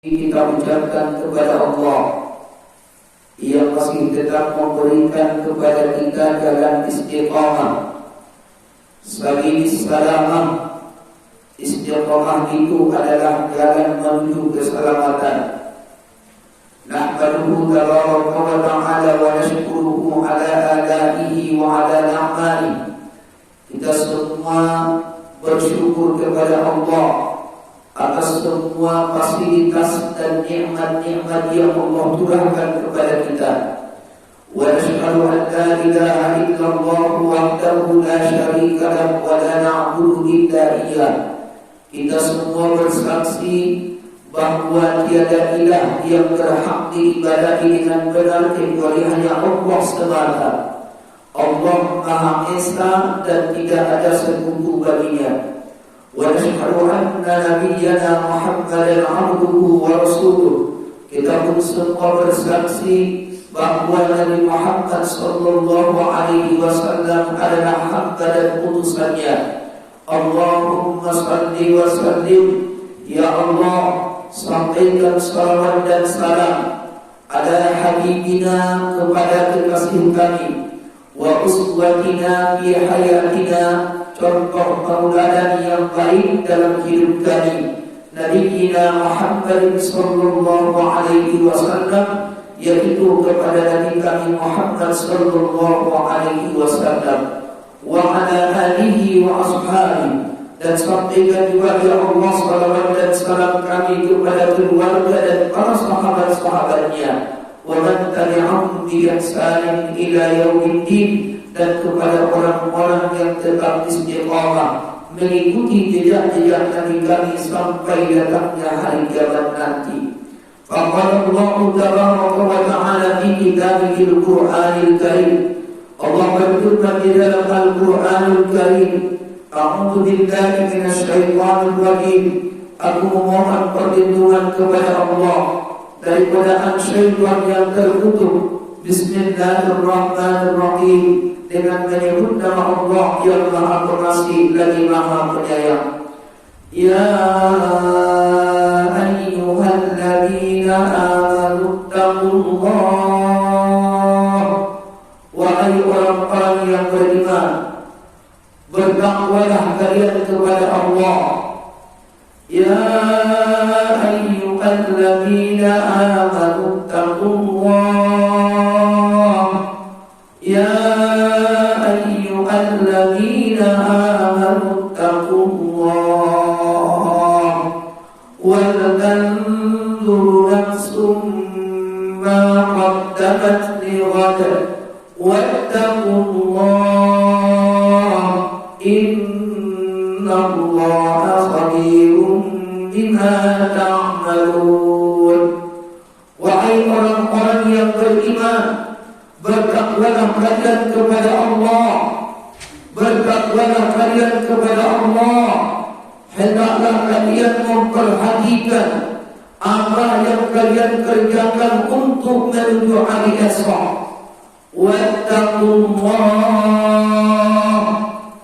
kita ucapkan kepada Allah yang masih tetap memberikan kepada kita jalan istiqamah. Sebagai salamah, istiqamah itu adalah jalan menuju keselamatan. Nahmaduhu tabaraka wa ta'ala wa nashkuruhu ala alaihi wa ala ni'maihi. Kita semua bersyukur kepada Allah atas semua fasilitas dan nikmat-nikmat yang Allah turunkan kepada kita. Wa nashhadu an la ilaha illallah wahdahu la syarika lahu wa la na'budu illa iyyah. Kita semua bersaksi bahwa tiada ilah yang berhak diibadahi dengan benar kecuali hanya Allah semata. Allah Maha Esa dan tidak ada sekutu baginya. Wa nashhadu anna nabiyyana Muhammadan 'abduhu wa rasuluh. Kita pun semua bersaksi bahwa Nabi Muhammad sallallahu alaihi wasallam adalah hamba dan utusannya. Allahumma salli wa sallim, ya Allah, sampaikan salawat dan salam ala habibina, kepada kekasih kami, wa uswatina fi hayatina, contoh tauladan yang baik dalam hidup kami, Nabiina Muhammad sallallahu alaihi wasallam, yaitu kepada Nabi kami Muhammad sallallahu alaihi wasallam, wa ala alihi wa ashabihi, dan sampaikan juga ya Allah salawat dan salam kami kepada keluarga dan para sahabat-sahabatnya, wa man tabi'ahum bi ihsanin ila yaumiddin, dan kepada orang-orang yang tetap istiqamah mengikuti jejak-jejak Nabi kami sampai datangnya hari kiamat nanti. Faqala Allah tabaraka wa ta'ala fi kitabihil Qur'anil Karim. Allah berfirman di dalam Al-Qur'anul Karim, a'udzu billahi minasyaitonir rajim. Aku memohon perlindungan kepada Allah daripada syaitan yang terkutuk. Bismillahirrahmanirrahim. Dengan menyebut nama Allah yang Maha Pengasih lagi Maha Penyayang. Ya ayyuhalladzina amanu taqullah. Wahai orang-orang yang beriman, bertakwalah kalian kepada Allah. Ya ayyuhalladzina amanu taqullah. Ya ayyuhalladzina amanu taqullah wal tanzur nafsum ma qaddamat lighad wattaqullah innallaha khabirun bima ta'malun. Wahai orang-orang yang beriman, bertakwalah kalian kepada Allah. Bertakwalah kalian kepada Allah. Hendaklah kalian memperhatikan apa yang kalian kerjakan untuk menuju hari esok. Wattaqullah,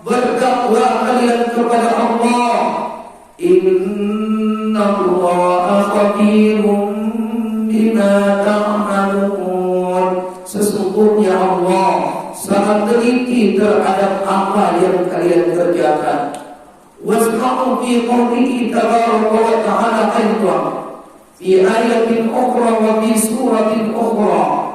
bertakwa kalian kepada Allah. Innallaha khabirun bima ta'malun. Sesungguhnya Allah sangat teliti terhadap apa yang kalian kerjakan. Wasma'u fi qawlihi tabaraka wa ta'ala aidan fi ayatin ukhra wa fi suratin ukhra.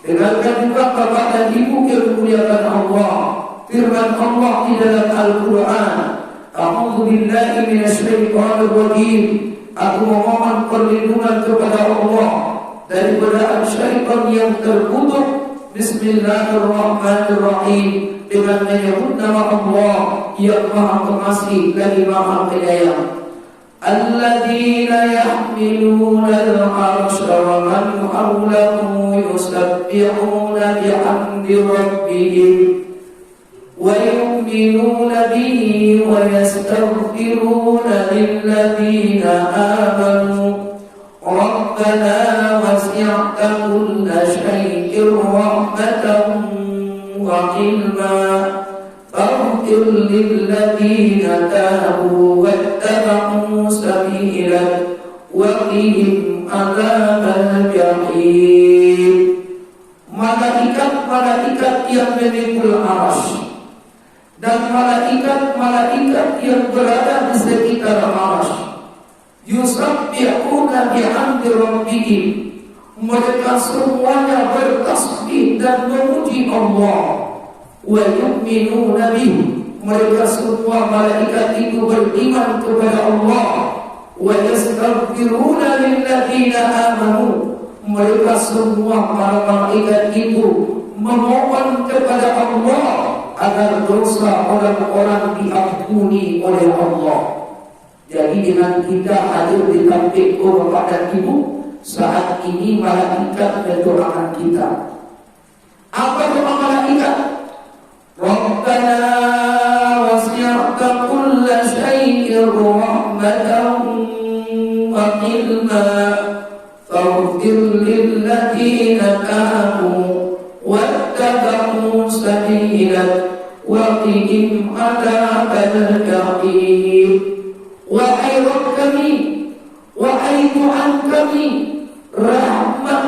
Dengarkan juga kepada ibu kemuliaan Allah, firman Allah di dalam Al-Quran, a'udzu billahi minasyaitonir rajim. Aku memohon perlindungan kepada Allah daripada syaitan yang terkutuk. Bismillahirrahmanirrahim. Dengan menyebut nama Allah yang Maha Pengasih lagi Maha Penyayang. Alladzina yahmiluna al-'arsha wa man hawlahu yusabbihuna bihamdi rabbihim wa yu'minuna bihi wa yastaghfiruna lilladzina amanu Rabbana wasi'ta kulla syai'in rahmatan wa ilma faghfir lilladzina tabu wattaba'u sabilak wa qihim adzabal jahim. Malaikat-malaikat yang memikul arasy dan malaikat-malaikat yang berada di sekitar arasy, yusabbihuna bihamdi rabbihim, mereka semuanya bertasbih dan memuji Allah. Wa yu'minuna bihi, mereka semua malaikat itu beriman kepada Allah. Wa yastaghfiruna lilladzina amanu, mereka semua para malaikat itu memohon kepada Allah agar dosa orang-orang diampuni oleh Allah. Jadi dengan kita hadir di samping Bapak dan Ibu saat ini, malaikat mendoakan kita. Apa doa malaikat? Rabbana wasi'ta kulla syai'in rahmatan wa ilma faghfir lilladzina tabu wattaba'u sabilak wa qihim adzabal jahim. Wahai Rabb kami, wahai Tuhan kami, rahmat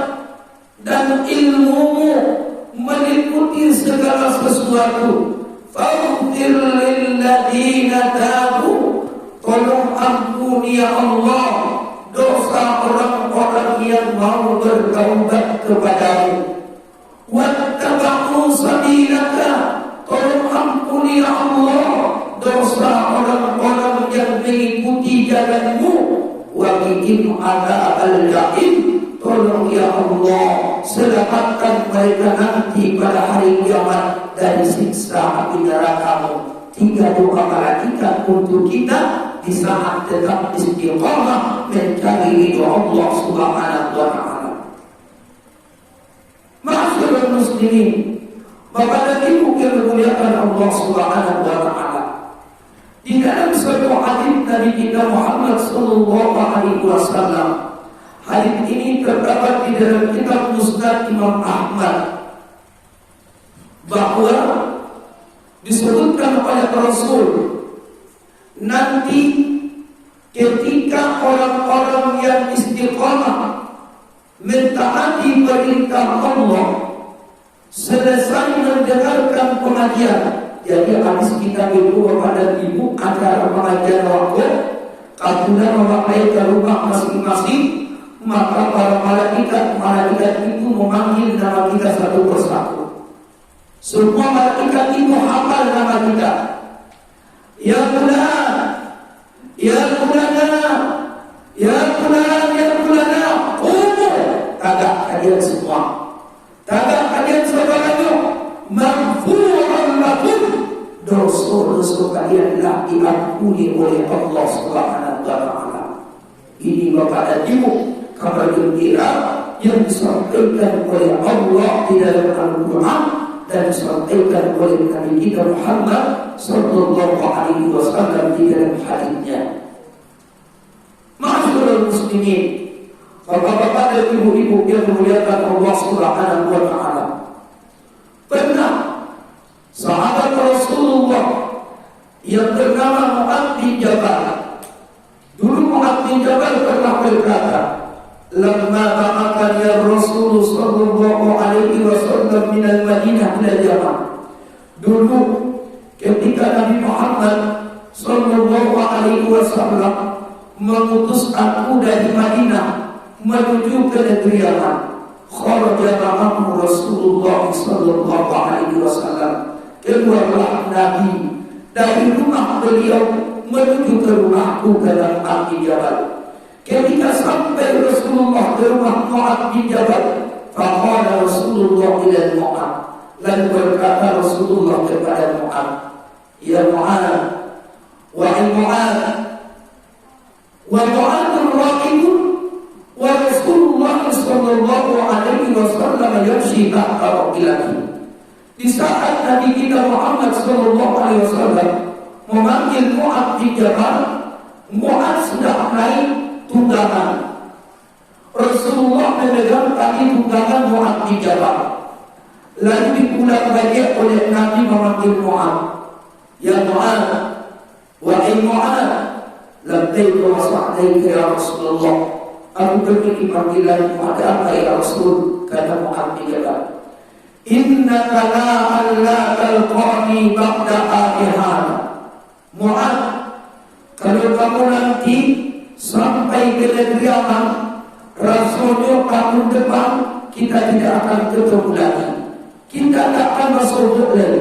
dan ilmu-Mu meliputi segala sesuatu. Faghfir lilladzina tabu, tolong ampuni ya Allah dosa orang-orang yang mau bertaubat kepadamu. Wattaba'u sabilaka, tolong ampuni ya Allah dosa orang-orang yang mengikuti jalanmu. Wa qihim adzabal jahim, tolong ya Allah selamatkan mereka nanti pada hari kiamat dari siksa api neraka-Mu. 3 doa malaikat untuk kita di saat tetap istiqamah mencari ridho Allah Subhanahu wa taala. Ma'asyiral muslimin, Bapak dan Ibu yang dimuliakan Allah Subhanahu wa taala, di dalam sebuah hadis Nabi kita Muhammad sallallahu alaihi wasallam, hadis ini terdapat di dalam kitab Musnad Imam Ahmad, bahwa disebutkan oleh Rasul, nanti ketika orang-orang yang istiqamah mentaati perintah Allah selesai mendengarkan pengajian. Jadi habis kita itu Bapak dan Ibu acara pengajian waktu, kemudian memakai ke rumah masing-masing, maka para malaikat itu memanggil nama kita satu persatu. Semua malaikat itu hafal nama kita. Ya fulan, ya fulana, ya fulan, ya fulana. Tagak kalian semua, tagak kalian semuanya, maghfuran lakum, dosa-dosa kalian telah diampuni oleh Allah Subhanahu wa taala. Ini Bapak dan Ibu kabar gembira yang disampaikan oleh Allah di dalam Al-Quran dan disampaikan oleh Nabi kita Muhammad sallallahu alaihi wasallam di dalam hadisnya. Ma'asyiral muslimin, Bapak-bapak dan ibu-ibu yang dimuliakan Allah Subhanahu wa taala, pernah sahabat Rasulullah yang bernama Mu'adz bin Jabal, dulu Mu'adz bin Jabal pernah berkata, "Lamma ba'atha ya Rasul sallallahu alaihi wasallam min al-Madinah ila Yaman." Dulu ketika Nabi Muhammad sallallahu alaihi wasallam mengutus aku dari Madinah menuju ke negeri Yaman, kharaja ma'ahu Rasulullah sallallahu alaihi wasallam, keluarlah Nabi dari rumah beliau menuju ke rumahku dalam Mu'adz bin Jabal. Ketika sampai Rasulullah ke rumah Mu'adz bin Jabal, faqala Rasulullah ila Mu'adz, lalu berkata Rasulullah kepada Mu'adz, "Ya Mu'adz, wahai Mu'adz, wa Mu'adzun raqibun wa Rasulullah sallallahu alaihi wasallam yamshi tahta raqilatihi." Di saat Nabi kita Muhammad sallallahu alaihi wasallam memanggil Mu'adz bin Jabal, Mu'adz sedang naik tunggangan. Rasulullah memegang tali tunggangan Mu'adz bin Jabal. Lalu dipulang balik oleh Nabi memanggil Mu'adz, "Ya Mu'adz, wahai Mu'adz, labbaika wa sa'daika ya Rasulullah." Aku beri panggilan pada apa ya Rasul? Kata Mu'adz bin Jabal, innaka la alla talqani ba'da ahad. Mu'adz, kalau kamu nanti sampai ke negeri Yaman, Rasulnya kamu depan, kita tidak akan ketemu lagi. Kita tak akan masuk lagi.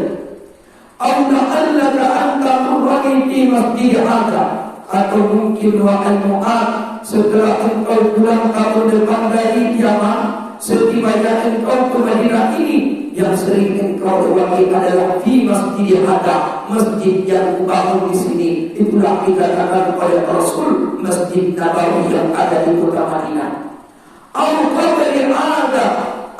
Auna allaka anta murani fi masjid hadha, atau mungkin wahai Mu'adz, setelah engkau pulang kamu depan dari Yaman, setibanya engkau ke Madinah ini, yang sering engkau lewati adalah fi masjid hadha, masjid yang kubangun di sini. Itulah dikatakan oleh Rasul Masjid Nabawi yang ada di kota Madinah.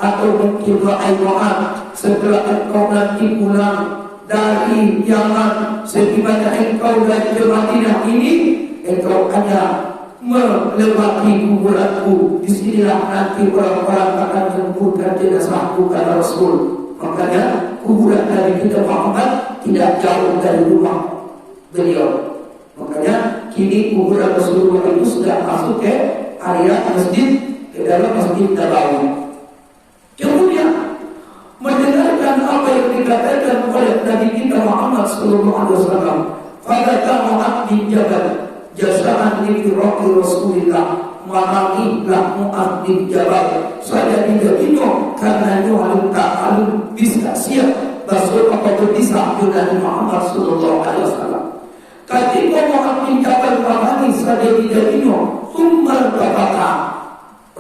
Atau mungkin wahai Mu'adz, setelah engkau nanti pulang dari Yaman, setibanya engkau dari Madinah ini, engkau hanya melewati kuburanku. Disinilah nanti orang-orang akan menguburkan jenazahku, kata Rasul. Makanya kuburan dari kita Muhammad tidak jauh dari rumah beliau. Makanya kini kuburan Rasulullah itu sudah masuk ke area masjid, ke dalam Masjid Nabawi. Kemudian mendengarkan apa yang dikatakan oleh Nabi kita Muhammad SAW, Fadaka Mu'adz bin Jabal jasaan liqira'i Rasulillah, marahilah Mu'adz bin Jabal, saya tidak bingung karena nyualun ta'alun bisa siap basur apa bisa Nabi Muhammad SAW. Ketika Mu'adz bin Jabal marahi saya tidak bingung, sumber babaka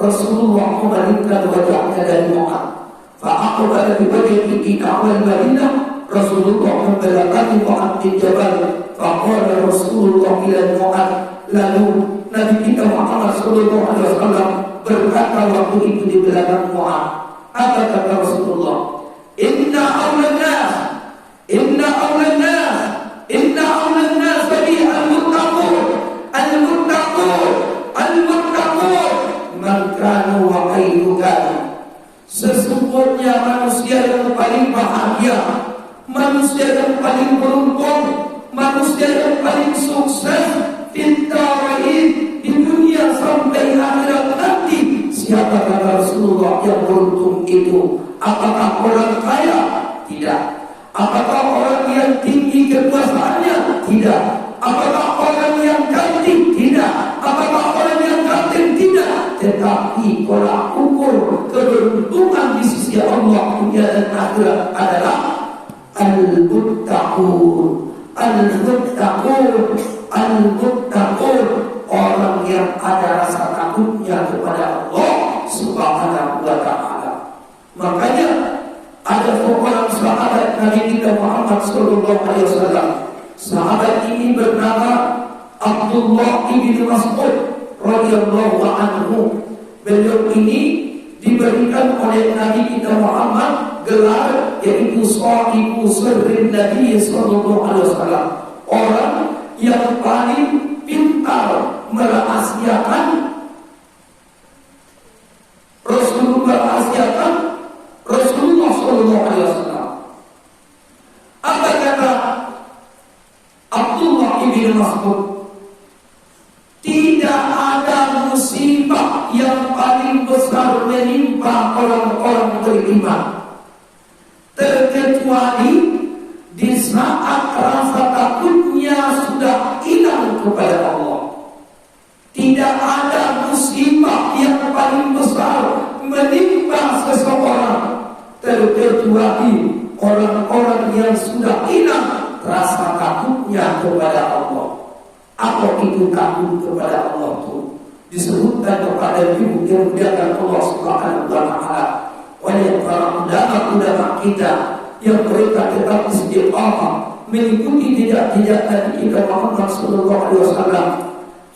Rasulullah memalingkan wajahnya dari Mu'adz. Fa'aqbala bi wajhihi nahwa al-Madinah. Rasulullah membelakangi Mu'adz bin Jabal. Faqala Rasulullah ila Mu'adz. Lalu Nabi kita Muhammad sallallahu alaihi wasallam berkata waktu itu di belakang Mu'adz. Apa kata Rasulullah? Inna awlan nas bi al-muttaqun man kanu wa khairukan. Sesungguhnya manusia yang paling bahagia, manusia yang paling beruntung, manusia yang paling sukses di dunia sampai akhirat nanti, siapa kata Rasulullah yang beruntung itu? Apakah orang kaya? Tidak. Apakah orang yang tinggi kekuasaannya? Tidak. Apakah orang yang cantik? Tidak. Apakah orang yang ganteng? Tidak. Tetapi pola ukur keberuntungan di sisi Allah dunia dan akhirat adalah al-muttaqun. Orang yang ada rasa takutnya kepada Allah Subhanahu wa ta'ala. Makanya ada seorang sahabat Nabi kita Muhammad sallallahu alaihi wasallam. Sahabat ini bernama Abdullah bin Mas'ud radhiyallahu anhu. Beliau ini diberikan oleh Nabi kita Muhammad gelar yaitu Sahibu Sirrin Nabi sallallahu alaihi wasallam, orang yang paling pintar merahasiakan Rasulullah sallallahu alaihi wasallam. Apa kata Abdullah bin Mas'ud? Tidak ada musibah yang paling besar menimpa orang-orang beriman terkecuali di saat rasa takutnya sudah hilang kepada Allah. Tidak ada musibah yang paling besar menimpa seseorang terkecuali orang-orang yang sudah hilang rasa takutnya kepada Allah. Apa itu takut kepada Allah itu? Disebutkan kepada ibu yang dimuliakan Allah Subhanahu wa ta'ala oleh para ulama kita yang mereka tetap istiqamah mengikuti jejak-jejak Nabi kita Muhammad sallallahu alaihi wasallam.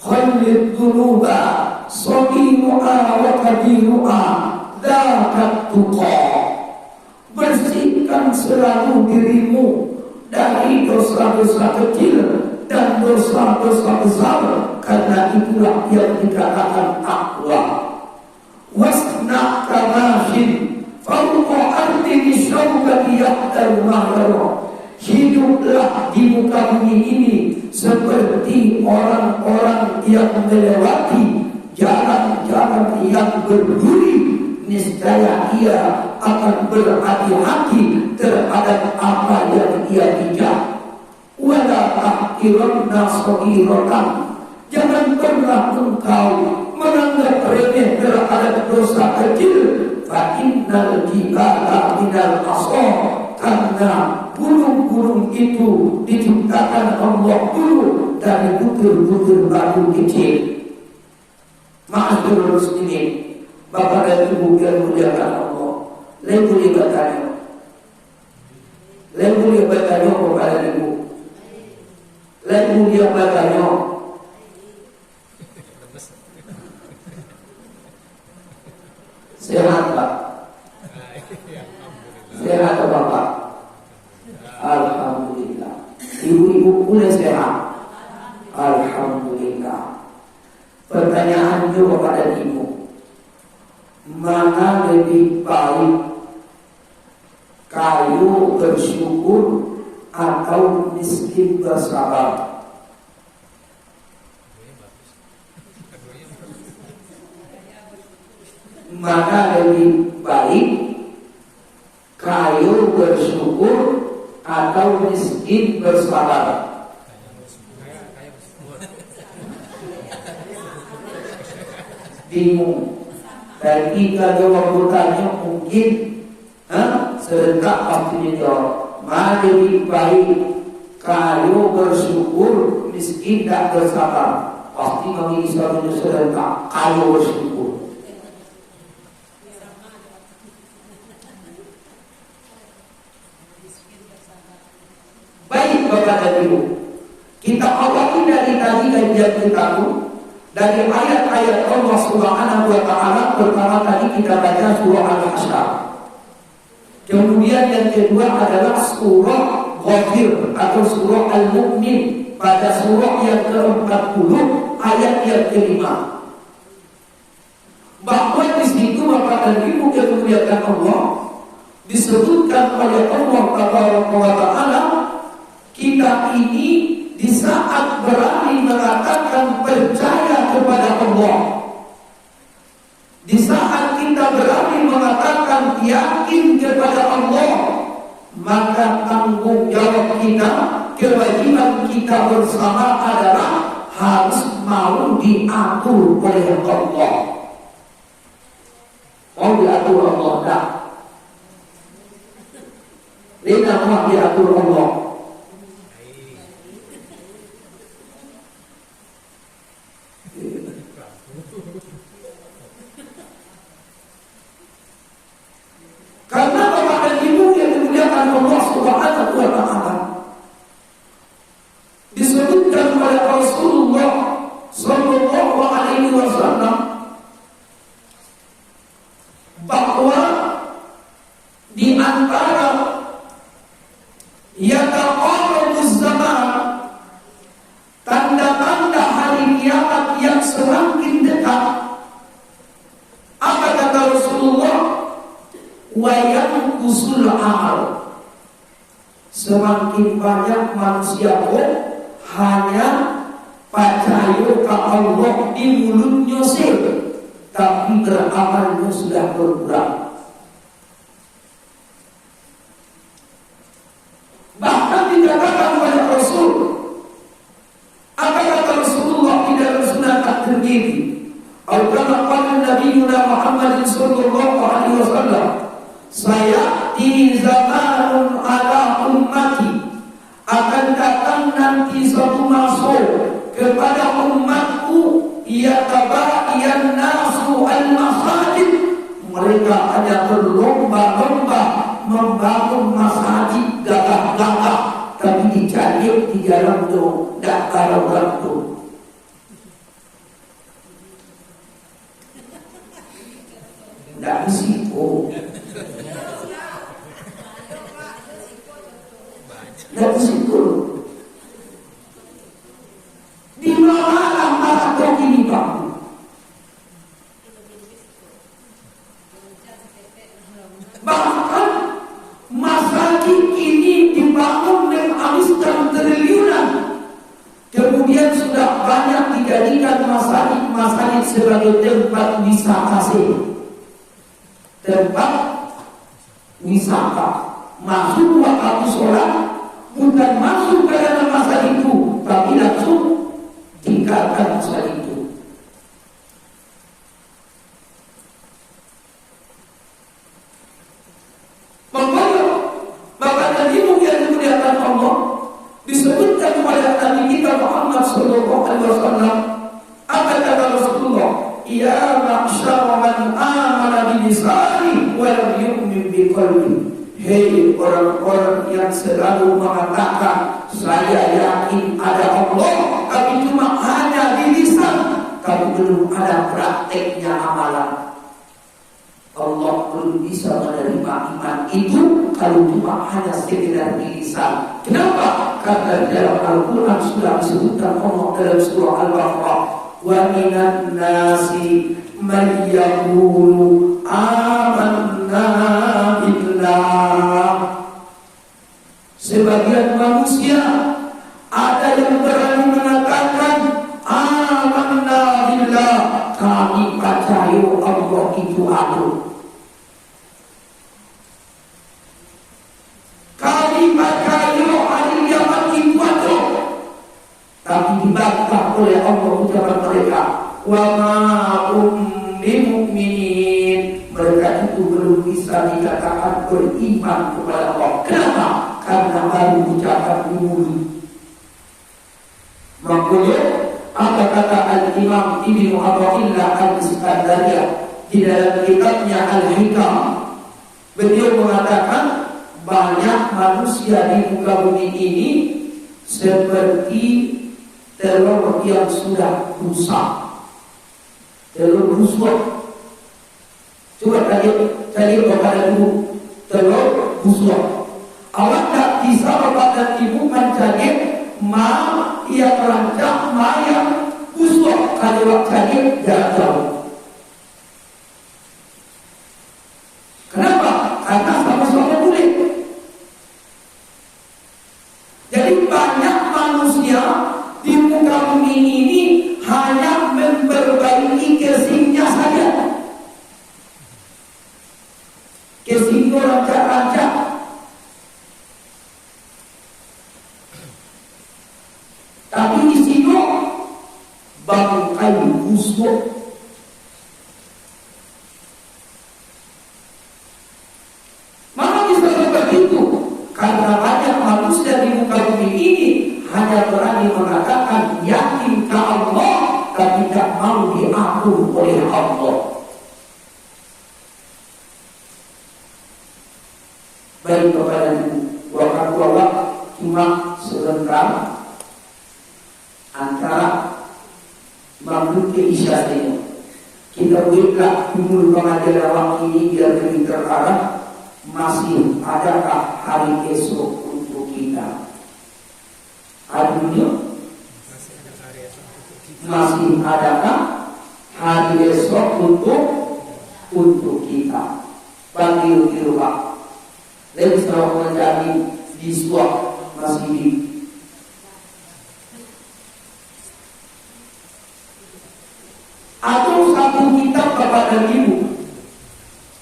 Khalid dunuba sabiruha wa kabiruha dzakat tuqa. Bersihkan selalu dirimu dari dosa-dosa kecil dan dosa-dosa besar, karena itulah yang dikatakan takwa. Wasna kamashin fawqa ardi syawkati yahtal mahara. Hiduplah di muka bumi ini seperti orang-orang yang melewati jalan-jalan akan berduri, niscaya ia akan berhati-hati terhadap apa yang ia bijak. Wala tahqiranna shaghiratan, jangan pernah engkau menganggap remeh terhadap dosa kecil. Fa innal jibala minal asar, karena gunung-gunung itu diciptakan Allah dulu dari butir-butir batu kecil. Ma'asyiral muslimin, Bapak dan Ibu yang muliakan Allah, lain boleh bertanya kepada Ibu, lain boleh bertanya. Sehat Pak? Sehat Bapak? Alhamdulillah. Ibu-ibu pula sehat? Alhamdulillah. Pertanyaan juga kepada Ibu, mana lebih baik, kayu bersyukur atau miskin bersabar? Mana lebih baik, kayu bersyukur atau miskin bersabar? Bingung. Dan jika jawab bertanya mungkin serentak waktunya jawab. Mana lebih baik, kayu bersyukur, miskin tak bersabar? Pasti bagi Islam itu serentak kayu bersyukur. Baik Bapak dan Ibu, kita awali dari tadi kajian kita dari ayat-ayat Allah Subhanahu wa Ta'ala. Pertama tadi kita baca surah Al-Hasyr. Kemudian yang kedua adalah surah Ghafir atau surah Al-Mu'min pada surah yang ke-40 ayat yang ke-5. Bahwa di situ Bapak dan Ibu yang dimuliakan Allah disebutkan oleh Allah Ta'ala, kita ini di saat berani mengatakan percaya kepada Allah, di saat kita berani mengatakan yakin kepada Allah, maka tanggung jawab kita, kewajiban kita bersama adalah harus mau diatur oleh Allah. Mau diatur Allah tak? Tidak mau diatur Allah. Karena Bapak dan Ibu yang dimuliakan Allah Subhanahu wa Ta'ala, disebutkan oleh Rasulullah Sallallahu Alaihi Wasallam bahwa di antara yataqarrabuz zaman, tanda-tanda hari kiamat yang semakin dekat, apa kata Rasulullah? Wayang usul amal, semakin banyak manusia hanya percaya ke Allah di mulutnya sih, tapi beramalnya sudah berkurang. Bahkan dikatakan oleh Rasul, apa kata Rasulullah di dalam sunnah At-Tirmidzi, Al-Qur'an Nabi Muhammad sallallahu alaihi wasallam, saya di zamanun ala ummati, akan datang nanti suatu masa kepada umatku, yatabayan nasu al-masajid, mereka hanya berlomba-lomba membangun masjid gagah-gagah, tapi dicari di jalan itu tidak kalau itu. Tidak risiko. Dan risiko. Di mana antara ini Pak? Bahkan masjid ini dibangun dengan amiskan triliunan, kemudian sudah banyak dijadikan masjid sebagai sebagai tempat wisata sih. Tempat wisata. Masuk waktu sholat bukan masuk karena masa itu, tapi langsung tinggalkan masa itu. Makanya bahkan ilmu yang dimuliakan Allah disebutkan kepada Nabi kita Muhammad sallallahu alaihi wasallam. Apa kata Rasulullah? Ya ma'syara man amana bi lisani wa lam yu'min bi qalbi. Hei orang-orang yang selalu mengatakan saya yakin ada Allah, tapi cuma hanya di lisan, tapi belum ada prakteknya amalan. Allah belum bisa menerima iman itu kalau cuma hanya sekedar di lisan. Kenapa? Karena dalam Al-Quran sudah disebutkan Allah dalam surah Al-Baqarah, wa minan nasi man yaqulu amanna billah. Sebagian manusia ada yang berani mengatakan amanna billah, kami percaya Allah itu ada. Kami percaya hari kiamat itu ada. Tapi dibantah oleh Allah ucapan mereka, wa ma'um bimu'minin. Mereka itu belum bisa dikatakan beriman kepada Allah. Kenapa? Karena baru ucapan di mulut. Makanya apa kata Al-Imam Ibnu Athaillah Al-Iskandariyah di dalam kitabnya Al-Hikam? Beliau mengatakan banyak manusia di muka bumi ini seperti telur yang sudah rusak, telur busuk. Coba tadi kepada ibu telur busuk. Awak tak bisa kepada ibu mencari ma yang rancang, ma yang busuk. Kalau awak cari jarak jauh. Kenapa? Karena sama-sama boleh. Jadi banyak manusia di muka bumi ini hanya memperbaiki casingnya saja. Casing rancang-rancang. Tapi di sini bangkai busuk. Maka bisa seperti itu. Karena banyak manusia di muka bumi ini hanya berani mengatakan yakin ke Allah, tapi tak mau diatur oleh Allah. Baik kepada waktu cuma sebentar antara maghrib ke isya ini. Kita buatlah dulu pengajaran awal ini biar lebih terarah. Masih adakah hari esok untuk kita? Adunya masih adakah hari esok untuk kita? Bagi dirubah. Lalu setelah menjadi di suap masih di atau satu kitab kepada ibu.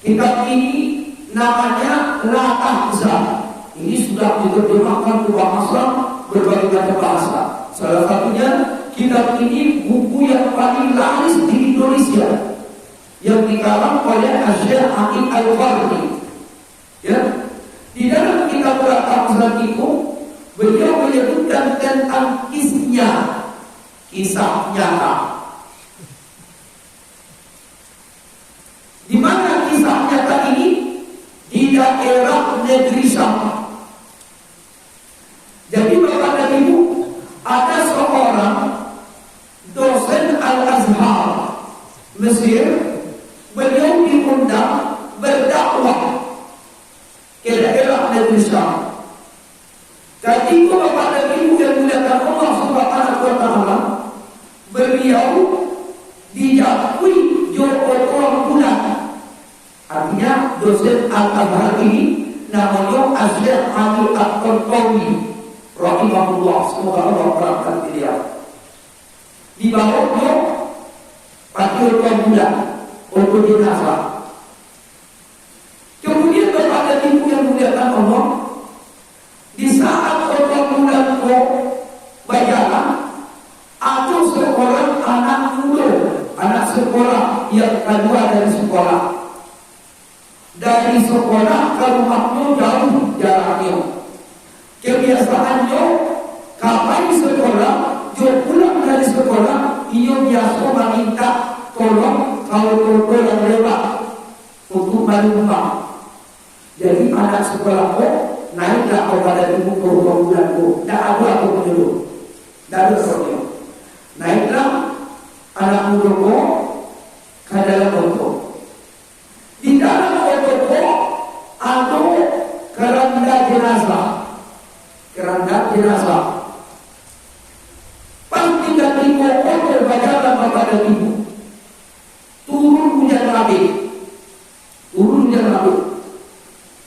Kitab ini namanya La-Ahzab. Ini sudah diterjemahkan ke bahasa berbagai macam bahasa. Salah satunya kitab ini buku yang paling laris di Indonesia yang dikarang oleh Syekh Aqil Al-Fardi. Ya, di dalam kitab La-Ahzab itu beliau menyebutkan tentang kisah nyata. Di mana kisah nyata ini? Di daerah negeri Syam. Jadi Bapak dan Ibu, ada seorang dosen Al-Azhar Mesir. Beliau diundang berdakwah ke daerah negeri Syam. Ketika Bapak dan Ibu yang dimuliakan Allah Subhanahu wa taala, beliau dijatuhi orang bulan. Artinya dosen Al-Azhar ini namanya Syekh Ali Al-Qarqawi rahimahullah, semoga Allah merahmati beliau. Di bawahnya tapi orang muda, orang jenazah. Kemudian kepada ibu yang muliakan Allah, di saat orang muda itu berjalan, ada seorang anak muda, anak sekolah yang keluar dari sekolah. Dari sekolah ke rumahnya jauh jaraknya. Kebiasaannya, kapan sekolah, dia pulang dari sekolah, ia biasa meminta tolong kalau orang lewat untuk balik rumah. Jadi anak sekolah kok naiklah kepada ibu ke rumah bulanku. Tak ada aku menyuruh. Tak ada soalnya. Naiklah anak muda kok ke dalam motor. Di dalam motor kok ada keranda jenazah. Keranda jenazah. Pas tinggal di motor berjalan kepada ibu. Turun hujan labik. Turun hujan labik.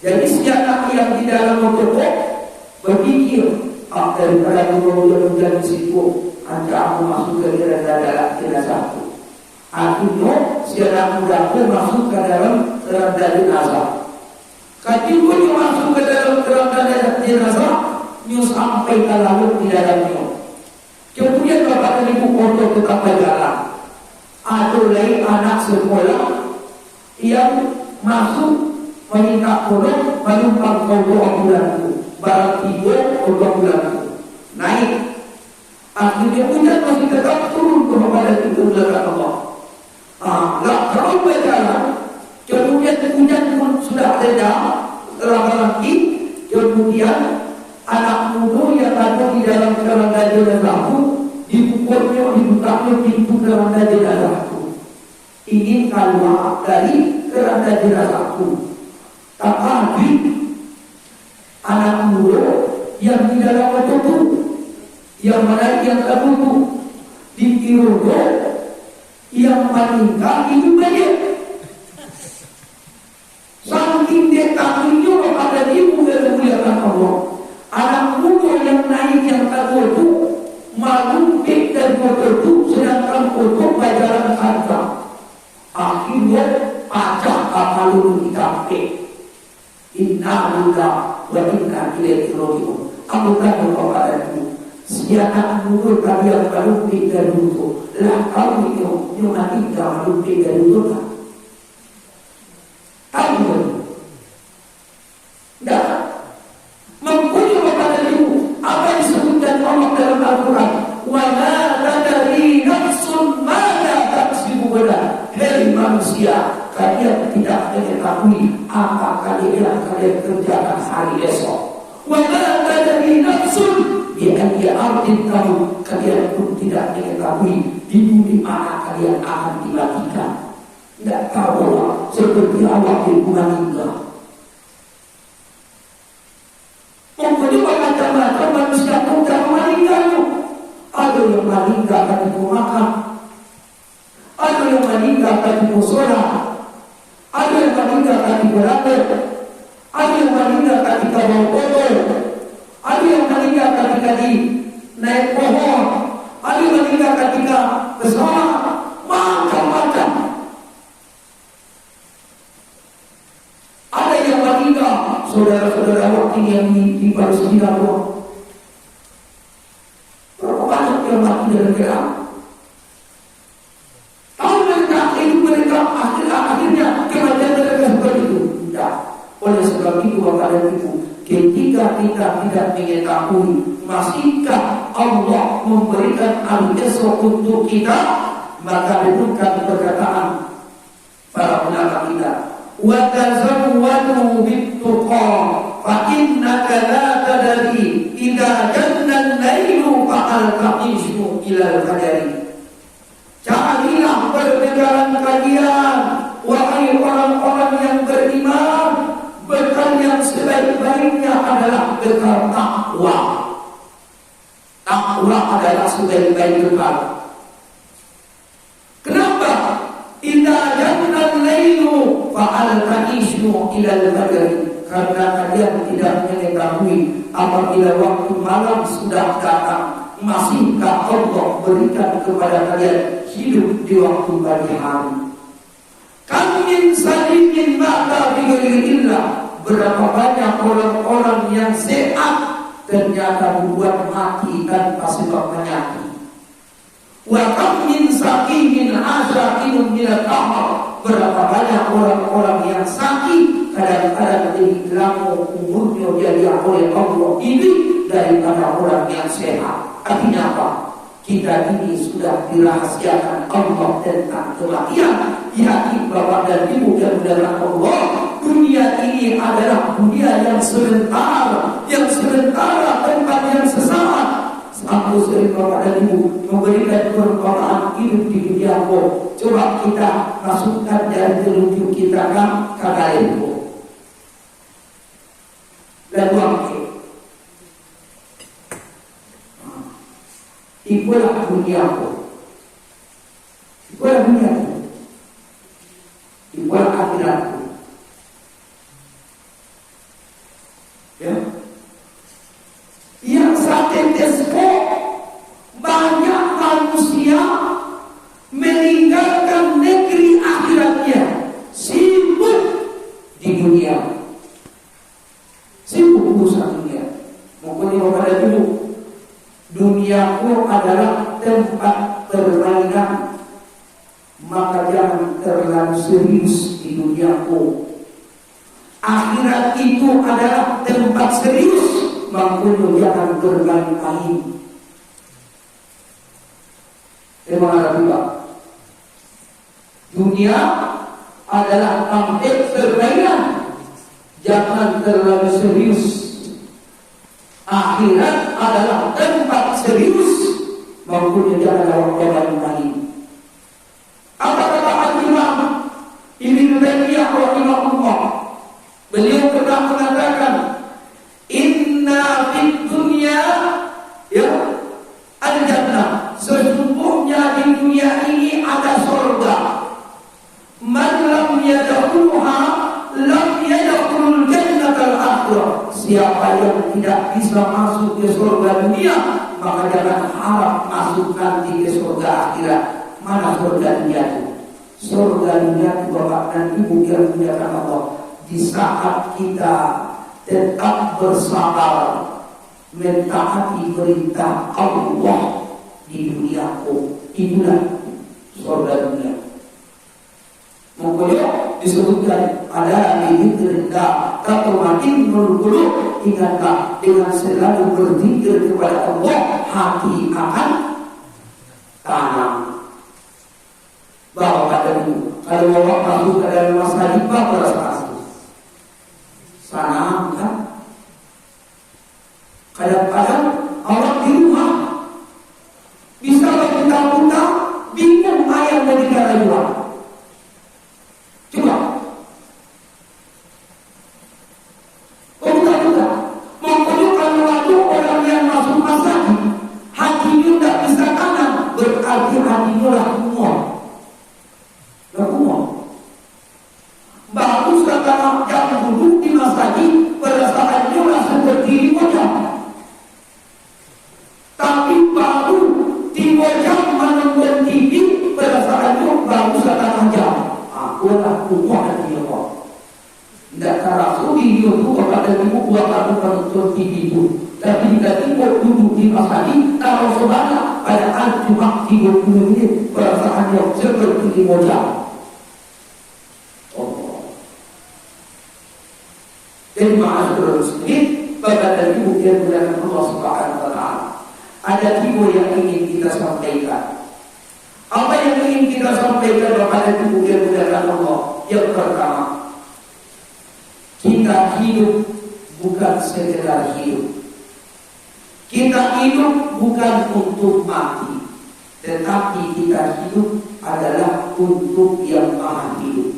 Jadi si anak yang di dalam motor berpikir, daripada hujan-hujan di situ, anda aku masuk ke dalam jenazahku. Akhirnya si anak muda masuk ke dalam keranda jenazah. Ketika dia masuk ke dalam keranda jenazah, dia sampai ke laut di dalamnya. Kemudian bapak dan ibu motor tetap berjalan. Ada lagi anak sekolah yang masuk meminta tolong menumpang kodok ambulanku. Barang tiga kodok ambulanku naik. Akhirnya hujan masih tetap turun kepada itu belakang Allah. Kalau berjalan, kemudian hujan pun sudah reda, lama lagi, kemudian anak muda yang ada di dalam keranda jenazahku dibukurnya, dibukanya pintu keranda jenazahku. Ingin keluar dari keranda jenazahku. Tapi anak muda yang di dalam itu, yang mana yang terbutuh di Irogo, yang meninggal itu banyak. Saking dia takutnya kepada ibu dan muliakan Allah, anak muda yang naik yang terbutuh malumpik dari motor itu, sedangkan motor berjalan saja. Akhirnya pacah kapal itu dicapai. Inna lillahi wa inna ilaihi raji'un. Amukan kepadaku, si anak muda tadi yang malumpik dari itu, lah kau yang mati dah malumpik dari itu tak? Tahu tak? Mempunyai kepada ibu apa yang disebutkan Allah dalam Al-Quran. Wa ma tadri nafsun mada taksibu ghadan. Hei manusia, kalian tidak mengetahui apa kalian kerjakan hari esok. Wa ma tadri nafsun bi ayyi ardin tamut. Kalian pun tidak mengetahui di bumi mana kalian akan dimatikan. Tidak tahu seperti awal di meninggal. Mempunyai macam-macam manusia pun tak meninggal. Ada yang meninggal ketika makan, ada yang meninggal ketika sholat, ada yang meninggal ketika lapar, ada yang meninggal ketika bawa kotor, ada yang meninggal ketika di naik pohon, ada yang meninggal ketika bersolat, macam-macam. Ada yang meninggal saudara-saudara waktu yang di Palestina doang. Berapa banyak yang mati dalam perang? Tahu mereka itu mereka akhirnya kematian mereka seperti itu. Tidak. Oleh sebab itu kepada itu, ketika kita tidak mengetahui masihkah Allah memberikan al-esok untuk kita, maka bentukkan perkataan para ulama kita. Wa tazawwadu bit-tuqa fa innaka la tadri idza janna al-lailu fa'al taqishu ila al-qadari. Carilah perbekalan kalian, wahai orang-orang yang beriman. Bekal yang sebaik-baiknya adalah bekal takwa. Takwa adalah sebaik-baik bekal. Kenapa? Idza janna al-lailu fa'al taqishu ila al-qadari. Karena kalian tidak mengetahui apabila waktu malam sudah datang, masihkah Allah berikan kepada kalian hidup di waktu pagi hari? Kam min salimin mata bighairiillah, berapa banyak orang-orang yang sehat ternyata membuat mati tanpa sebab penyakit. Wa kam min saqimin asyakinun minal amal, berapa banyak orang-orang yang sakit kadang-kadang lebih lama umurnya dia oleh Allah ini daripada orang yang sehat. Artinya apa? Kita ini sudah dirahasiakan Allah tentang kematian. Yakin Bapak dan Ibu yang dalam Allah, dunia ini adalah dunia yang sementara, tempat yang sesaat. Aku sering Bapak dan Ibu memberikan perumpamaan hidup di dunia ko. Coba kita masukkan dari telunjuk kita kan kagak itu. Lagu apa? Ikulah duniaku, ikulah duniaku, ikulah akhiratku. Ya, yang satetes banyak manusia meninggalkan negeri akhiratnya, sibuk di dunia, sibuk urusan dunia. Mungkin kepada dulu. Duniaku adalah tempat permainan, maka jangan terlalu serius di duniaku. Akhirat itu adalah tempat serius, makanya jangan bermain-main. Memang ada juga. Dunia adalah tempat permainan, jangan terlalu serius. Akhirat adalah tempat serius, maupun jangan main-main. Apa kata Al-Imam Ibnu Taimiyah rahimahullah? Beliau pernah mengatakan, inna fid dunya ya al-jannah, sesungguhnya di dunia ini ada surga. Man lam yadkhulha lam yadkhulul jannatal akhirah. Siapa yang tidak bisa masuk ke surga dunia, maka jangan harap masuk nanti ke surga akhirat. Mana surga dunia itu? Surga dunia itu Bapak dan Ibu yang dimuliakan Allah. Di saat kita tetap bersabar mentaati perintah Allah di dunia, itulah surga dunia. Makanya disebutkan ada di dzikrillah tatma'innul qulub. Ingatlah, dengan selalu berzikir kepada Allah, hati akan tenang. Bahwa kalau Bapak masuk ke dalam masjid, Bapak berasa sana kan? Kadang-kadang orang di rumah bisa berputar-putar, bingung ayam dari negara luar. Coba, buka-buka. Makanya kalau ada orang yang masuk masjid, hatinya tidak bisa kanan, berarti hatinya lah kumur. Bagus kata yang duduk di masjid, perasaannya lah seperti wajah. Tapi baru di wajah menonton TV, perasaannya bagus kata wajah. Aku lah kumur hati Allah. Tidak terasa video itu kepada ibu buat aku menonton TV itu. Tapi jika tidak duduk di masjid, kalau sebanyak padahal cuma 30 menit, perasaannya seperti wajah. Jadi ma'asyiral muslimin, Bapak dan Ibu yang dimuliakan Allah Subhanahu wa taala. Ada 3 yang ingin kita sampaikan. Apa yang ingin kita sampaikan Bapak dan Ibu yang dimuliakan Allah? Yang pertama, kita hidup bukan sekedar hidup. Kita hidup bukan untuk mati, tetapi kita hidup adalah untuk yang maha hidup.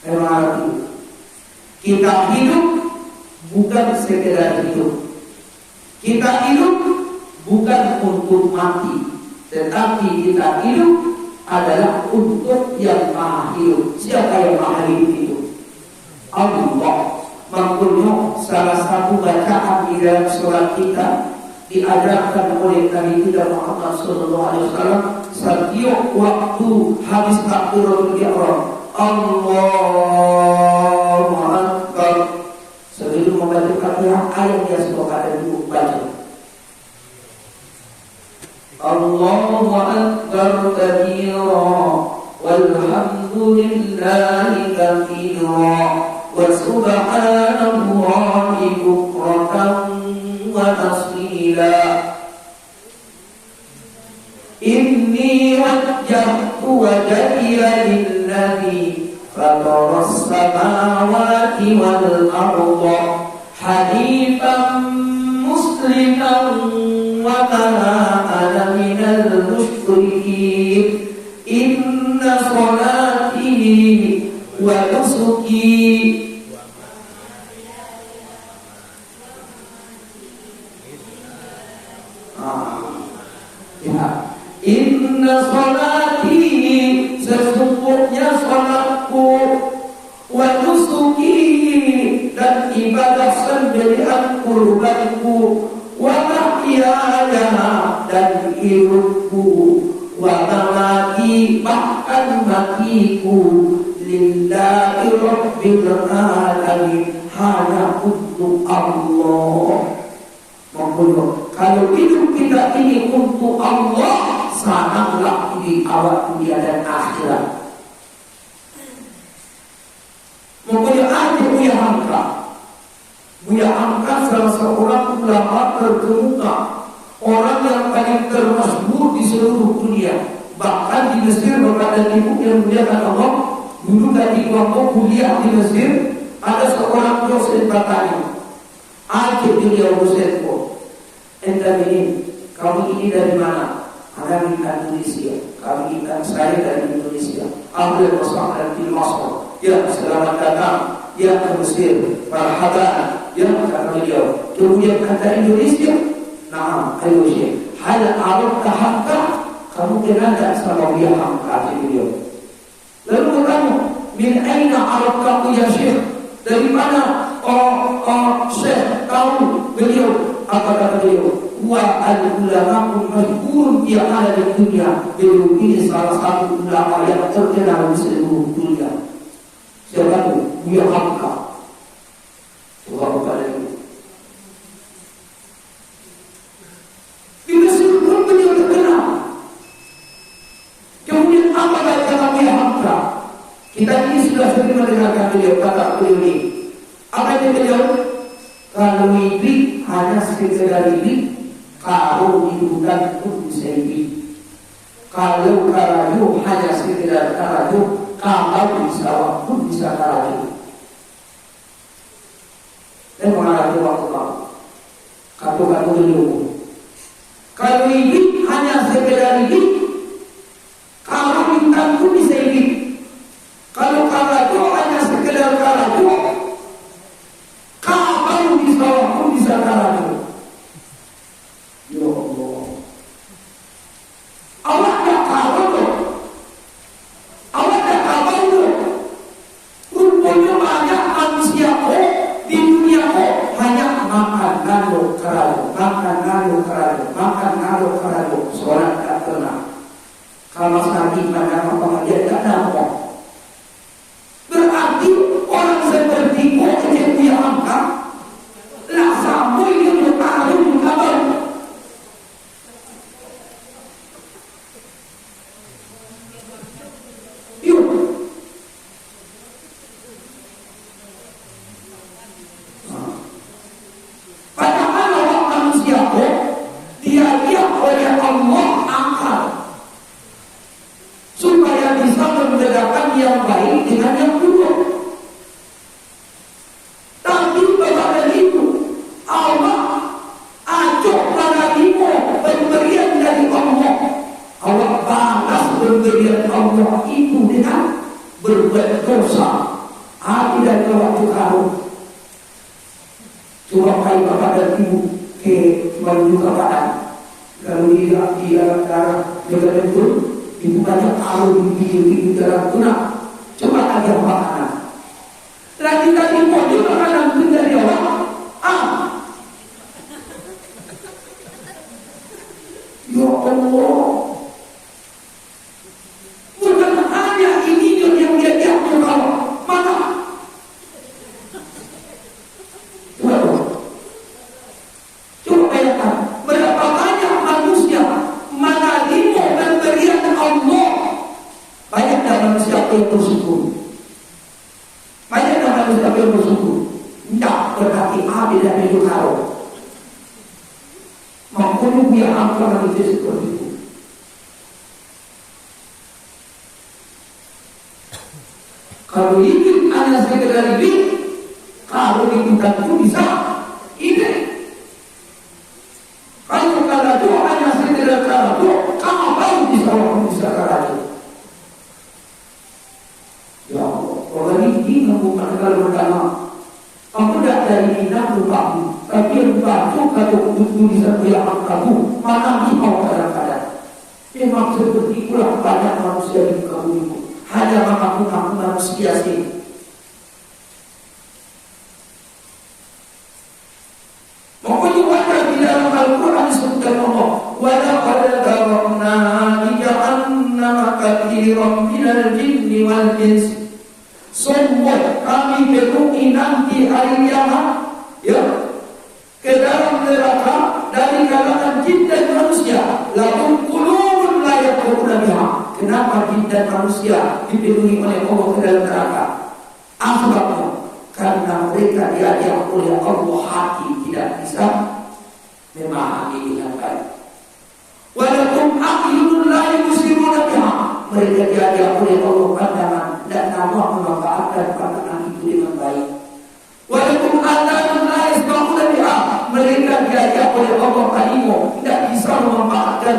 Memang kita hidup bukan sekedar hidup. Kita hidup bukan untuk mati, tetapi kita hidup adalah untuk yang maha hidup. Siapa yang maha hidup itu? Allah. Makanya salah satu bacaan di dalam surat kita diajarkan oleh Nabi kita Muhammad sallallahu alaihi wasallam setiap waktu habis takbiratul ihram Allahu Akbar sebelum membaca Fatihah ayat yang sudah ada dulu baca Allahu Akbar kabira walhamdulillahi katsira wa subhanallahi bukratan wa asila inni wajjahtu wajhiya lilladzi fatara as-samawati wal arda hanifan musliman wa ma ana minal musyrikin inna salati wa nusuki inna salati sesungguhnya salatku wa nusuki dan ibadah sembelihan kurbanku wa mahyaya dan hidupku wa mamati bahkan matiku lillahi rabbil alamin hanya untuk Allah. Kalau hidup kita ini untuk Allah, sangatlah di awal dunia dan akhirat. Makanya ada Buya Hamka salah seorang ulama terkemuka, orang yang paling termasyhur di seluruh dunia. Bahkan di Mesir berada ibu yang muliakan Allah, dulu dari kelompok kuliah di Mesir ada seorang dosen bertanya, akhir beliau dosenku, entah ini, kamu ini dari mana? Ada di Indonesia. Kami ikan saya dari Indonesia. Ahli wassalam di Masr. Ya, selamat datang. Ya, ke Mesir. Marhaban. Ya, kata beliau. Kemudian kata Indonesia. Nah, ayo Syekh. Hal arab tahakka. Kamu kenal tak sama dia kata beliau. Lalu kamu, min aina arab kamu ya Syekh? Dari mana Syekh tahu beliau? Apa kata beliau? Wa al-ulama masyhur di alam dunia. Beliau ini salah satu ulama yang terkenal di seluruh dunia. Siapa itu? Buya Hamka. Coba buka lagi. Di Mesir pun beliau terkenal. Kemudian apa kata Buya Hamka? Kita ini sudah sering mendengarkan beliau kata beliau ini. Apa yang beliau? Kalau iblis hanya sekedar iblis, kalau di hutan pun bisa iblis. Kalau karajo hanya sekedar karajo, kalau di sawah pun bisa karajo. Dan mengalami waktu kamu. Kata-kata beliau. Kalau iblis hanya sekedar iblis, kalau di hutan pun bisa iblis. Kalau karajo hanya sekedar karajo, kalau di sawah pun bisa karajo. Ya Allah. Allah tak tahu loh. Allah tak tahu loh. Rupanya banyak manusia di dunia hanya makan nado karajo, makan nado karajo, makan nado karajo. Sholat tak pernah. Kalau sakit pada apa dia tak nampak. Berarti orang seperti yang dia angkat lah sampai yang bertaruh di kabar. Yuk. Padahal orang manusia dia oleh Allah angkat supaya bisa membedakan yang baik dengan yang buruk. Tapi pada itu Allah acok padamu pemberian dari Allah. Allah balas pemberian Allah itu dengan berbuat dosa. Hati dan waktu kamu. Coba kali bapak dan ibu ke menuju kepada kalau dia darah jaga itu ibu banyak tahu di dalam tunak. Coba aja makanan. Lagi tadi mau di makanan itu dari Allah. ada yang bersyukur. Banyak manusia yang bersyukur. Tidak berarti ada dan itu karo. Makanya biar angkara itu seperti itu. Kalau ingin hanya sekedar ini, kalau dibutuhkan itu bisa. Ini. Kalau itu hanya sekedar itu, kamu tahu bisa itu. Ya Allah, orang ini bukan kalau pertama. Kamu tidak dari minat lupamu, tapi yang lupamu kalau itu bisa bilang kamu, mana mau kadang-kadang. Memang seperti itulah banyak manusia di kamu itu. Hanya mengaku manusia sih. Pokoknya ada di dalam Al-Quran disebutkan Allah, walaqad darabna li jahannama katsiran minal jinni wal insi. Sungguh kami beri nanti hari kiamat, ya, ke dalam neraka dari kalangan jin dan manusia. Lahum qulubun la yafqahuna biha. Kenapa jin dan manusia dipenuhi oleh Allah ke dalam neraka? Sebabnya karena mereka diajak oleh Allah hati tidak bisa memahami dengan baik. Walakum aqlun la yusiruna biha. Mereka diajak oleh Allah pandangan dan Allah memanfaatkan pandangan itu dengan baik. Walakum adhanun la yasma'una biha. Mereka diajak oleh Allah kalimu tidak bisa memanfaatkan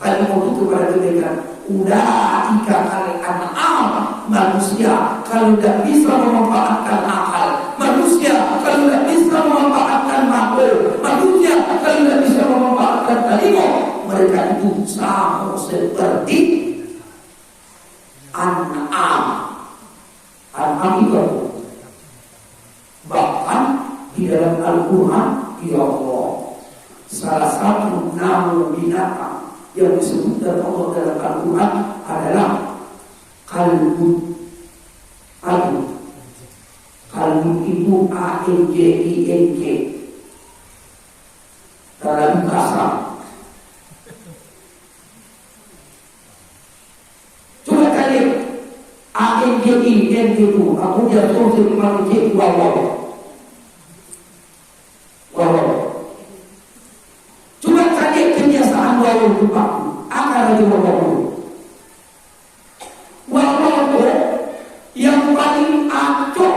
kalimu itu kepada mereka. Ulaika al-an'am, manusia kalau tidak bisa memanfaatkan akal, manusia kalau tidak bisa memanfaatkan makhluk, manusia kalau tidak bisa memanfaatkan kalimu, mereka itu sama seperti an'am. An'am itu bahkan di dalam Al-Quran, ya Allah, salah satu nama binatang yang disebutkan Allah dalam Al-Quran adalah kalbu. Kalbu itu A-N-J-I-N-G dalam bahasa. Coba kalian A-N-J-I-N-G itu aku jatuh sebagaimana J wawaw. Coba kalian kebiasaan wawaw lupa akan ada wawaw. Yang paling acok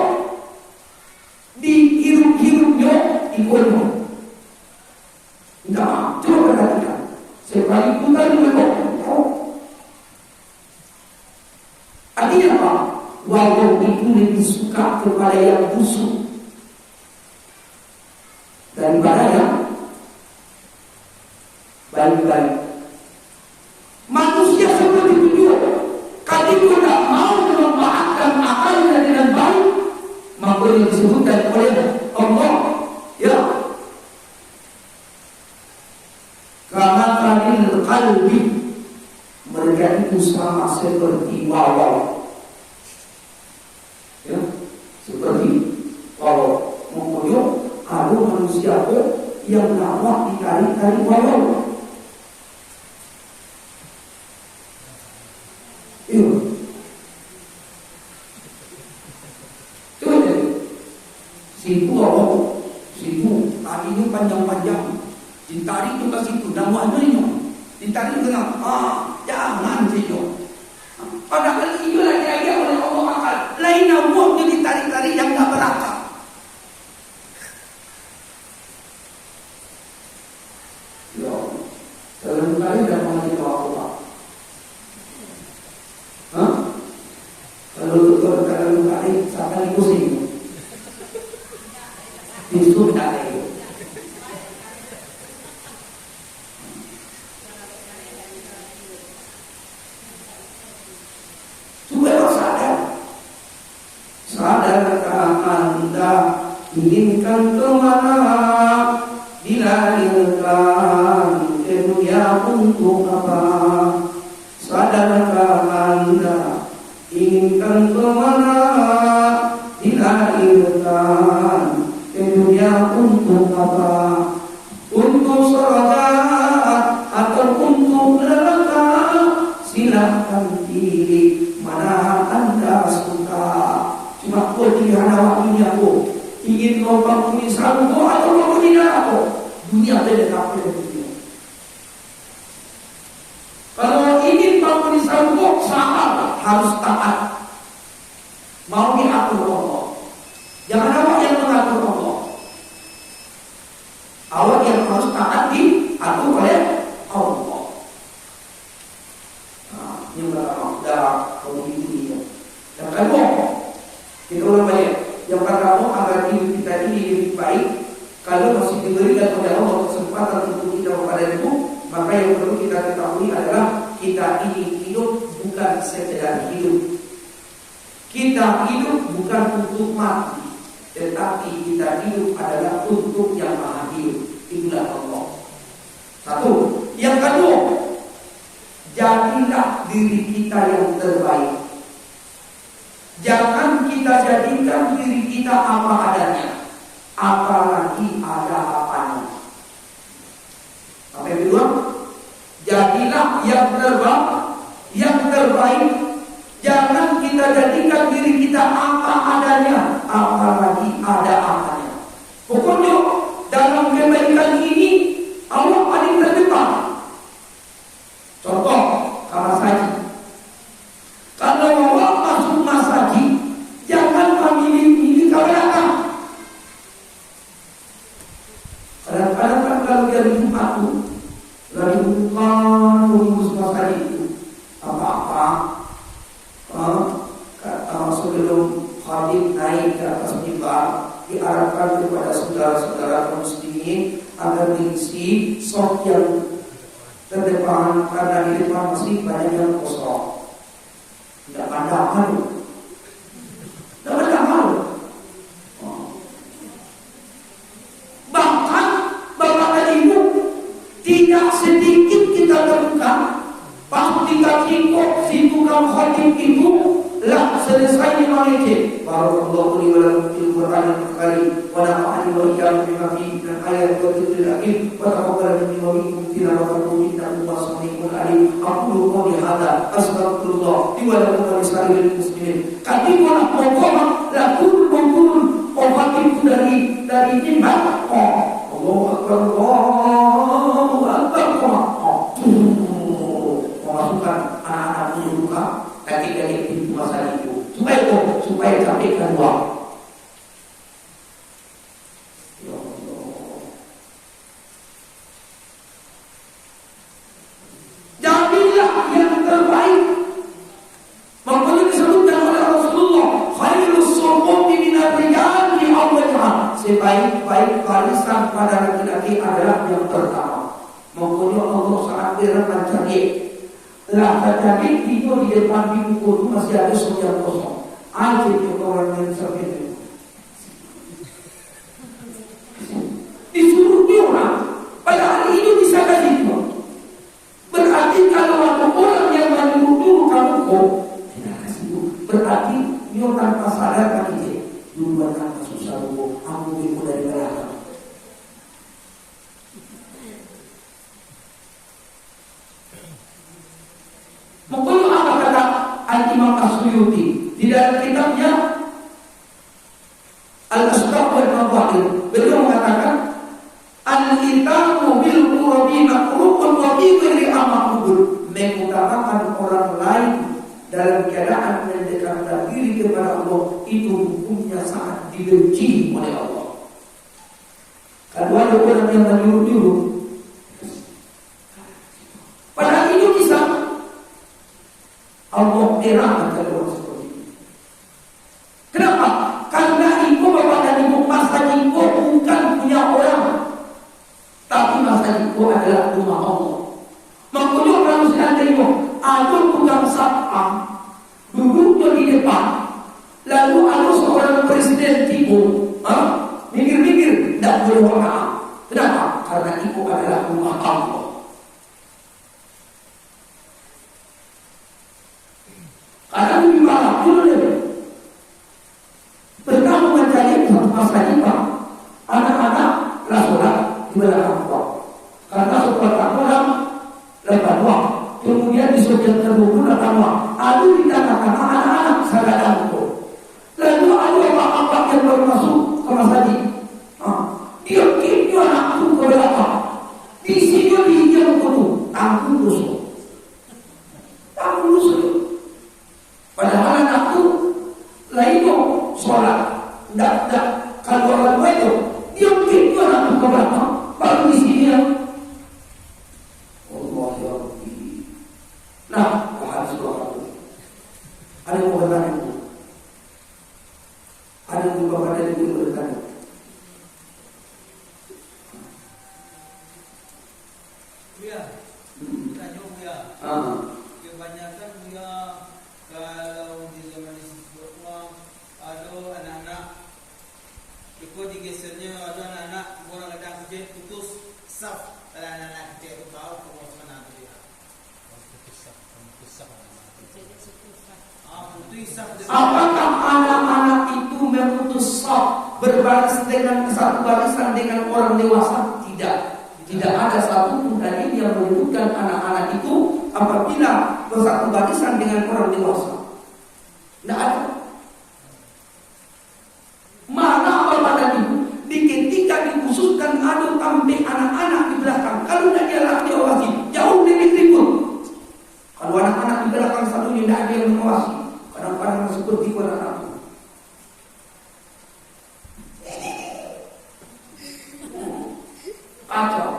dihirup-hirupnya di kolom. Nah, coba perhatikan. Sekalipun tadi memang artinya apa? Walau itu lebih suka kepada yang busuk daripada yang baik-baik. Manusia seperti itu juga. Kalau tidak mau memanfaatkan akalnya dengan baik, maka yang disebutkan oleh Allah, ya, karena kalil kalbi, mereka itu sama seperti wawaw, ya, seperti wawaw. Makanya ada manusia yang nama ditarik-tarik wawaw. Situ Allah, situ tadinya panjang-panjang, ditarik ke situ, namanya ditarik dengan jangan situ. Padahal itu lagi oleh Allah akal, lain namanya ditarik-tarik yang tak berakal. Ya, dalam kali dah mengenai Allah. Kalau dalam kali sampai pusing. Itu tidak ada. Coba sadarkah Anda inginkan kemana, dilahirkan ke dunia untuk apa? Sadarkah Anda inginkan kemana, dilahirkan dunia untuk apa? Untuk surga atau untuk neraka? Silahkan pilih mana mau bangun Islam atau bangun neraka. Dunia beda apa dunia. Kalau ingin bangun Islam sabar, harus taat. Mau diatur Allah. Jangan awak yang mengatur Allah. Awak yang harus taat diatur oleh Allah. Nah, ini dalam komunitas. Yang kedua, kita ulang balik. Yang pertama, agar hidup kita ini lebih baik. Kalau masih diberikan oleh Allah kesempatan untuk kita kepada itu, maka yang perlu kita ketahui adalah kita ini hidup bukan sekedar hidup. Kita hidup bukan untuk mati, tetapi kita hidup adalah untuk yang maha hidup. Itulah Allah. Satu. Yang kedua, jadilah diri kita yang terbaik. Jangan kita jadikan diri kita apa adanya, apalagi ada apanya. Apa yang kedua? Jadilah yang terbaik. Jangan kita jadikan diri kita apa adanya, apalagi ada apanya. Pokoknya dalam kebaikan ini Allah paling terdepan. Contoh, kamar saji. Kalau Allah masuk masaji, jangan memilih keberatan. Kadang-kadang kan kalau dia di Jumat itu, lagi bukan mengurus masaji itu apa-apa. Sebelum khatib naik ke atas mimbar, diarahkan kepada saudara-saudara kaum muslimin agar diisi soft yang terdepan, karena di depan masih banyak yang kosong. Tidak pandang malu. Bahkan Bapak dan Ibu, tidak sedikit kita temukan pas kita kikok si tukang khatib itu lah selesai mengaji. Barakallahu li wa lakum fil Qur'anil Karim wa nafa'ani wa iyyakum bima fihi min ayati wa dzikril hakim wa taqabbal minni wa minkum tilawatahu innahu was-sami'ul 'alim. Aqulu qawli hadza astaghfirullah li wa lakum wa lisa'iril muslimin. Katimun pokok lakul obat itu dari mimbar. Allahu akbar, Allahu akbar. Memasukkan anak-anak buka kaki-kaki pintu masa itu supaya sampai keluar. Ya Allah. Jadilah yang terbaik. Makanya disebutkan oleh Rasulullah, khairus suhbati minar rijali awwalha. Sebaik-baik barisan pada laki-laki adalah yang pertama. Makanya Allah sangat berfirman tadi, lah tadi itu di depan pintu itu masih ada yang kosong. Aja coba orang yang seperti itu. Disuruh dia orang, padahal itu bisa kasih itu. Berarti kalau ada orang yang menyuruh dulu kamu kok tidak kasih itu. Berarti dia tanpa sadar kan dia duluan tanpa susah dulu. Aku itu dari belakang. Mengkono apa kata Al-Imam As-Suyuti di dalam kitabnya Al-Asbab wal Mawaqir. Beliau mengatakan al-itamu bil qurbi makruhun wa bi ghairi amaqbul. Mengutamakan orang lain dalam keadaan mendekatkan diri kepada Allah itu hukumnya sangat dibenci oleh Allah. Kalau ada orang yang menyuruh-nyuruh, padahal itu bisa Allah merahkan orang seperti ini. Kenapa? Karena itu Bapak dan Ibu, masa itu bukan punya orang, tapi masa itu adalah rumah Allah. Makanya kalau seandainya ada tukang satpam duduknya di depan, lalu ada seorang presiden timur, mikir-mikir, tidak boleh maaf. Kenapa? Karena itu adalah rumah Allah. Karena gimana pun pertama mencari satu masa ini, anak-anak rasulah di belakang tua. Karena seperti orang lepas tua, kemudian disebut terbunuh lepas tua. Lalu dikatakan anak-anak sadar itu. Lalu ada apa-apa yang baru masuk ke masa ini. Kalau orang tua itu dia mungkin itu anak ke belakang, baru di sini ya. Allah ya Rabbi. Nah, harus doa. Ada yang mau bertanya? Ada yang buka pada yang ingin bertanya? Buya, tanya Buya. Kebanyakan Buya kalau di zaman Islam ada anak-anak ikut digesernya, ada anak-anak orang kadang kecil putus saf. Kalau anak-anak kecil itu tahu kamu mana dia. Putus saf. Apakah anak-anak itu memutus saf berbaris dengan satu barisan dengan orang dewasa? Tidak. Tidak ada satu pun dalil yang menyebutkan anak-anak itu apabila bersatu barisan dengan orang dewasa. Tidak ada. Mana apa itu? Ketika dikhususkan ada sampai anak-anak di belakang. Kalau tidak dia lagi diawasi, jauh dari tribun. Kalau anak-anak di belakang selalu tidak ada yang mengawasi. Kadang-kadang seperti anak-anak. Kacau.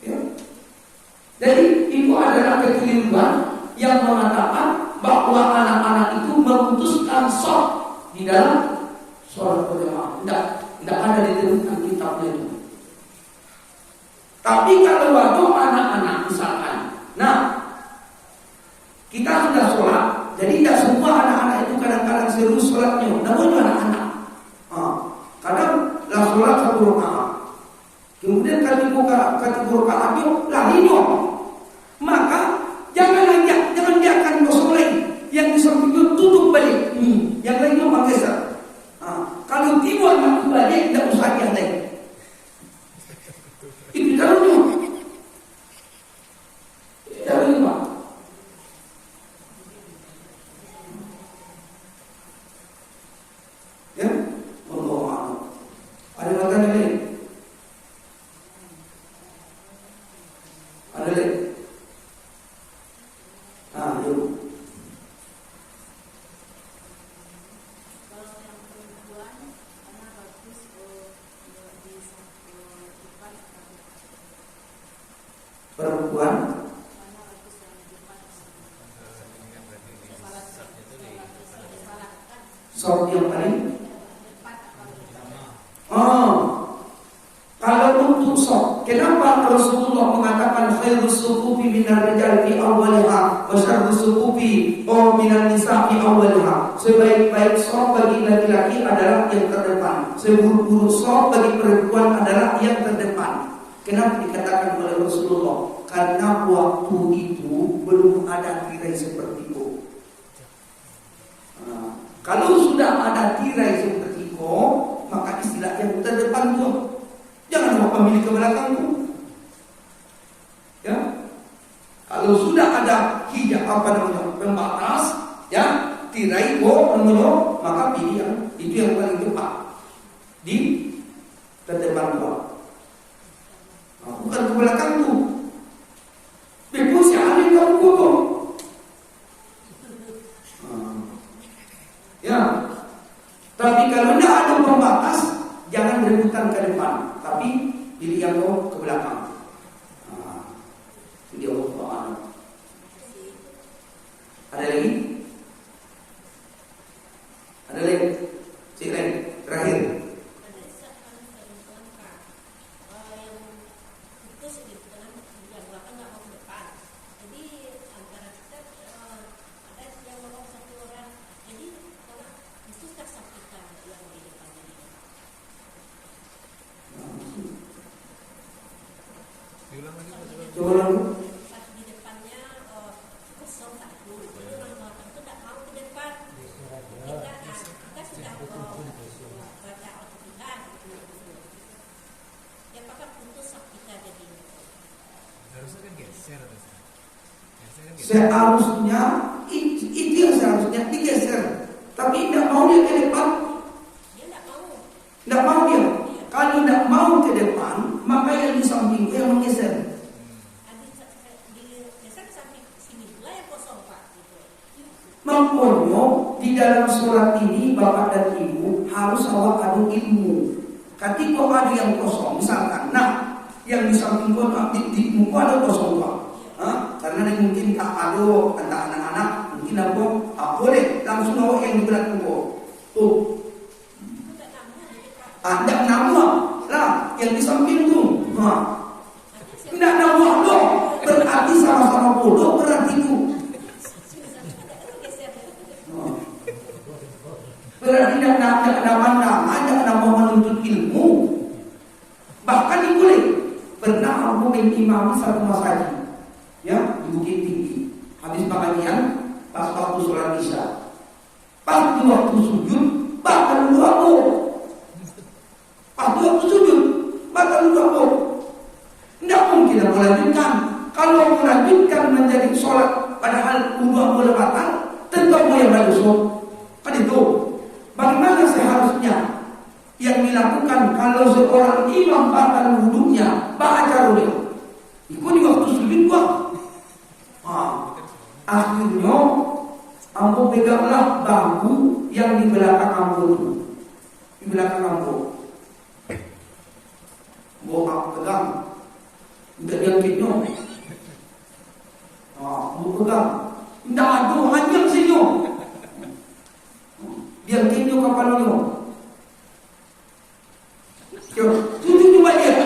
Ya. Jadi itu adalah kekeliruan yang mengatakan bahwa anak-anak itu memutuskan sholat di dalam sholat berjamaah. Tidak ada ditentukan kitabnya itu. Tapi kalau ada anak-anak misalkan, nah kita sudah sholat, jadi tidak semua anak-anak itu kadang-kadang serius sholatnya. Namun anak-anak, kadang lah sholat satu rakaat, kemudian ketika rakaat itu lari dong. Maka jangan biarkan kosong lain yang di samping itu tutup balik, yang lain itu menggeser. Kalau timur masuk balik, tidak usah yang lain. Itu dalamnya. Dalamnya. Ya, Allah. Ada makanan lain? Ada lain? Yuk. Perempuan sok yang paling kalau untuk sok, kenapa Rasulullah mengatakan khairus sufufi minar rijal fi awwaliha wa syarrus sufufi minan nisa fi awwaliha? Sebaik-baik sok bagi laki-laki adalah yang terdepan, seburuk-buruk sok bagi perempuan adalah yang terdepan. Kenapa dikatakan oleh Rasulullah? Karena waktu itu belum ada tirai seperti itu. Kalau sudah ada tirai seperti itu, maka istilah yang terdepan itu jangan bawa pemilih ke belakangku. Ya, kalau sudah ada hijab pembatas, ya tirai maka pilih yang itu yang paling tepat di terdepan gua. Bukan ke belakang tu. Bebas yang ada kamu kotor. Ya. Tapi kalau tidak ada pembatas, jangan rebutan ke depan, tapi pilih yang ke belakang. Itu dia Allah. Ada lagi? Ada lagi? Cik lain terakhir. Coba lagi. Di depannya kosong satu, itu nomor itu tidak mau ke depan. Kita sudah baca Al-Quran. Ya pakai putus kita jadi. Harusnya kan geser. Seharusnya itu yang seharusnya digeser, tapi tidak mau dia ke depan. Dia tidak mau. Tidak mau dia. Kalau tidak mau ke depan, maka yang di samping yang menggeser. Makanya di dalam sholat ini Bapak dan Ibu harus awak adu ilmu. Ketika ada yang kosong, misalkan, nah yang di samping kau di muka ada kosong kok, karena mungkin tak ada antara anak-anak, mungkin aku boleh langsung awak yang di belakang kau. Tuh, ada nama lah yang di samping tu, tidak nama dong, berarti sama-sama bodoh berarti itu. Berarti tidak ada mau menuntut ilmu. Bahkan ini boleh. Pernah aku mengimami satu masjid, ya, di Bukit Tinggi. Habis pengajian, pas waktu sholat isya, pas di waktu sujud, bahkan lupa aku. Pas di waktu sujud, bahkan lupa aku. Tidak mungkin aku lanjutkan. Kalau aku lanjutkan menjadi sholat, padahal udah boleh batal, tentu aku yang berdosa. Kan itu. Bagaimana seharusnya yang dilakukan kalau seorang imam batal wudunya, baca oleh itu di waktu sujud gua. Akhirnya ambo peganglah bangku yang di belakang ambo itu, di belakang ambo. Ambo pegang, udah diangkitnya. Ambo pegang, tidak ada hanya sini. Dia tinju kapalnya. Tujuh dia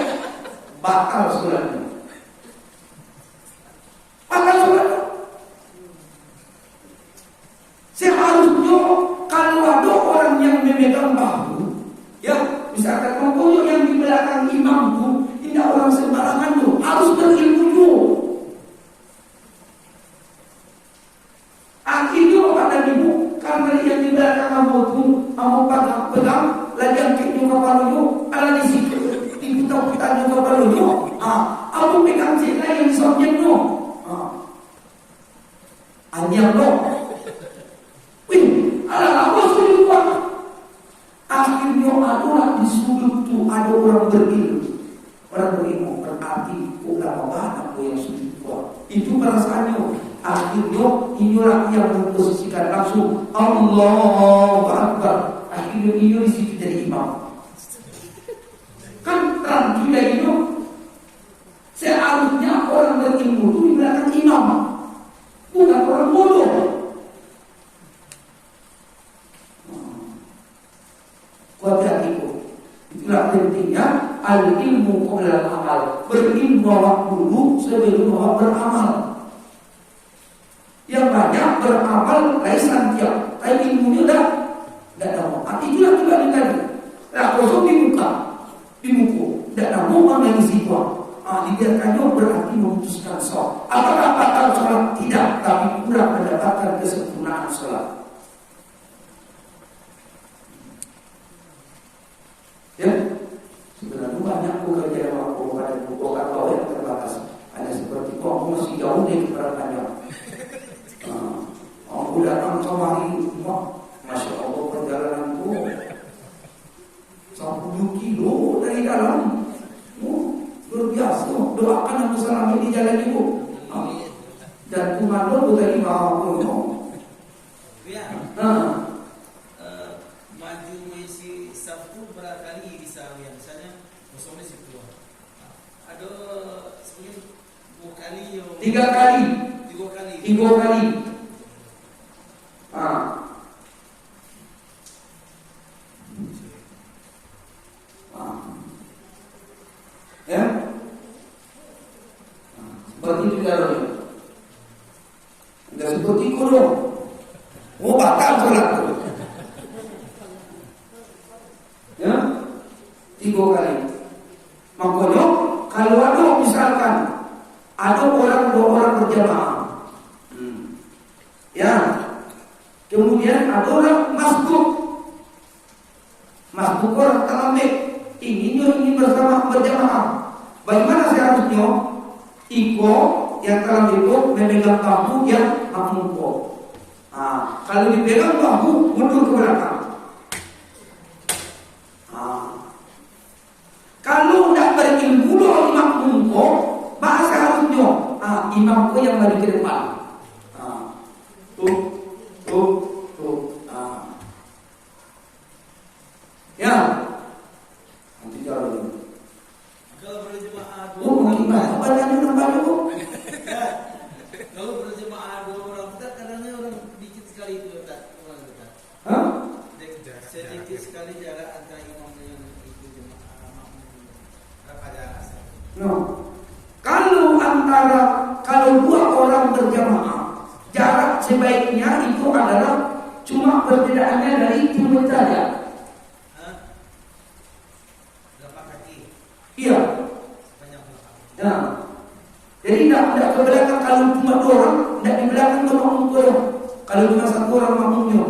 batal sholatnya. Batal sholatnya. Seharusnya kalau ada orang yang memegang bahu, ya, misalkan pokoknya yang di belakang imam itu tidak orang sembarangan tuh, harus berilmu tuh. Akhirnya pada ibu karena yang di belakang kamu itu, kamu pegang, lagi angkit juga palunya, ala di situ, diputar-putar juga palunya. Aku pegang cina yang disambung no. Anjang no. Wih, ala apa sudut pak? Akhirnya adalah di sudut itu ada orang berilmu. Orang berilmu berarti ulama banyak yang sudut pak. Itu perasaannya. Akhirnya inilah yang memposisikan langsung Allahu Akbar. Akhirnya ini di situ jadi imam. Kan terang juga itu. Seharusnya orang berilmu itu di belakang imam, bukan orang bodoh. Kuat itu. Itulah pentingnya al-ilmu qabla al-amal. Berilmu awak dulu sebelum awak beramal. Yang banyak beramal laisan tiap, tapi ilmunya tidak tahu. Itulah juga tadi. Lah kosong di muka, tidak tahu mana isi kuah. Dibiarkannya berarti memutuskan sholat. Apakah batal sholat? Tidak, tapi kurang mendapatkan kesempurnaan sholat. Ya, sebenarnya banyak pekerjaan atau yang terbatas. Hanya seperti kok masih jauh dari keberangkatnya. Aku datang kemari, Masya Allah perjalananku 10 kilo dari dalam. Luar biasa. Doakan aku selama di jalan itu. Dan kumando tadi mau ya. Maju mengisi Sabtu berapa kali bisa ya? Misalnya kosongnya situ. Ada sebenarnya 2 kali. 3 kali. 3 kali. Ya, seperti itu caranya. Tidak seperti kuno. Mau batal sholat. Ya, 3 kali. Makanya kalau ada misalkan ada dua orang berjamaah, ya, kemudian ada orang masbuk orang terambil, ingin bersama berjamaah. Bagaimana seharusnya? Iko yang terambil itu memegang bahu yang makmum. Kalau dipegang bahu mundur ke belakang. Kalau tidak berilmu loh makmum bahasa harusnya imamku yang balik ke depan. Tuh Kalau berjemaah 2 orang Ustaz, kadangnya orang dikit sekali itu Ustaz. Hah? Sedikit sekali jarak antara imam dengan itu jemaah makmum. Berapa jarak? No. Kalau 2 orang berjamaah, jarak sebaiknya itu adalah cuma perbedaannya dari timun saja. Berapa kaki? Iya. Sepanjang berapa? Ya. Jadi tidak ke belakang kalau cuma 2 orang, tidak di belakang ke makmum orang. Kalau cuma 1 orang makmumnya,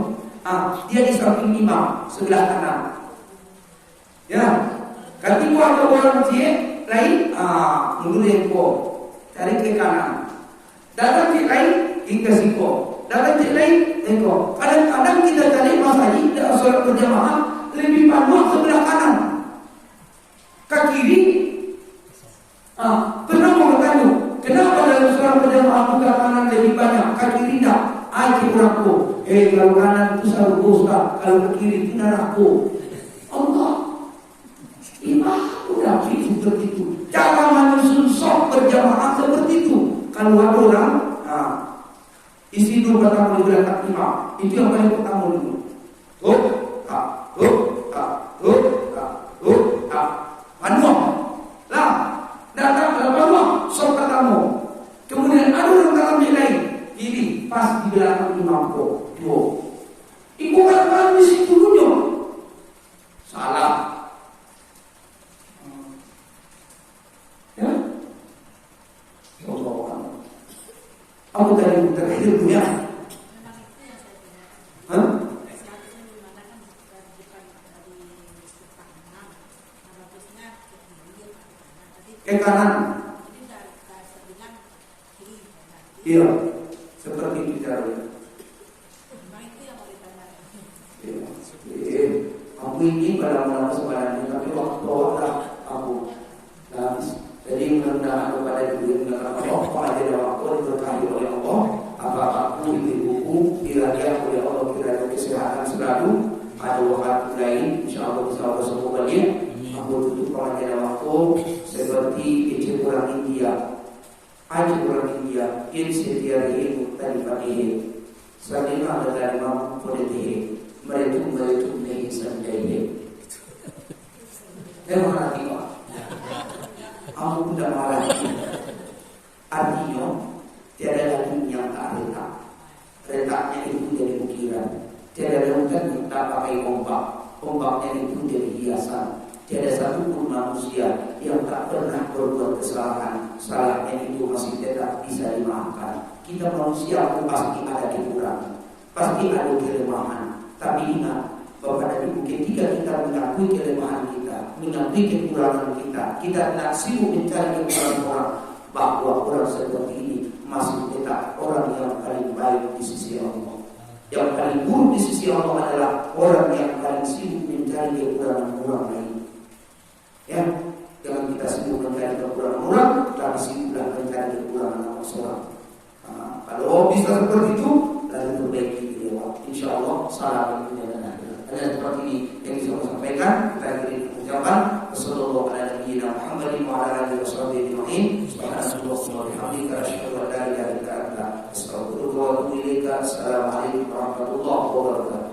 dia di samping imam sebelah kanan. Ya. Ketika ada orang lain, mundur yang tarik ke kanan. Datang cik lain, hingga siko. Datang cik lain, engkau. Kadang-kadang kita cari masjid dalam solat berjamaah lebih banyak sebelah kanan. Ke kiri, pernah mau bertanya, kenapa dalam solat berjamaah buka kanan lebih banyak, ke kiri tak? Cik kurangku. Kalau kanan itu selalu Ustaz, kalau ke kiri itu narako. Allah, imam udah seperti itu. Cara menyusun solat berjamaah seperti itu. Kalau ada orang, isi dulu pertama di belakang imam, itu yang paling pertama dulu. Manual, lah, datang manual, sok pertama. Kemudian ada orang dalam yang lain, ini pas di belakang imam tuh. Ibu kan di situ dulu, salah. Ya, aku terakhir punya. Ke kanan. Iya, seperti itu caranya. Aku ini pada mula kesempatan, tapi waktu aku habis. Jadi mudah-mudahan kepada ibu yang mengatakan apa aja dalam waktu diberkahi oleh Allah, apa-apa buku dirakyat oleh Allah, kiranya kesehatan selalu, ada waktu lain, insya Allah bisa bersemoga. Aku tutup pengajian waktu seperti kecil orang India, aja orang India, insidiar ilmu tadi pagi, selama ada dari mampu politik, mereka nih sendiri. Memang hati Pak. Aku tidak marah. Artinya tiada lagi yang tak retak. Retaknya itu jadi ukiran. Tiada lagi yang tak pakai ombak. Ombaknya itu jadi hiasan. Tiada satu pun manusia yang tak pernah berbuat kesalahan. Salahnya itu masih tetap bisa dimaafkan. Kita manusia pun pasti ada kekurangan, pasti ada kelemahan. Tapi ingat bahwa dari ketika kita mengakui kelemahan kita, mengakui kekurangan kita tidak sibuk mencari kekurangan orang, bahwa orang seperti ini masih tetap orang yang paling baik di sisi Allah. Yang paling buruk di sisi Allah adalah orang yang paling sibuk mencari kekurangan orang lain. Ya, jangan kita sibuk mencari kekurangan orang, tapi sibuklah mencari kekurangan Allah seorang. Kalau bisa seperti itu, lalu perbaiki beliau. Insya Allah salam dunia dan akhirat. Ada seperti ini yang bisa saya sampaikan. Kita akhiri ucapan Wassallallahu ala nabiyyina Muhammadin wa ala alihi washabbihi ajma'in. Subhanallah wa bihamdika asyhadu an la ilaha illa anta astaghfiruka wa atubu ilaika. Assalamualaikum warahmatullahi wabarakatuh.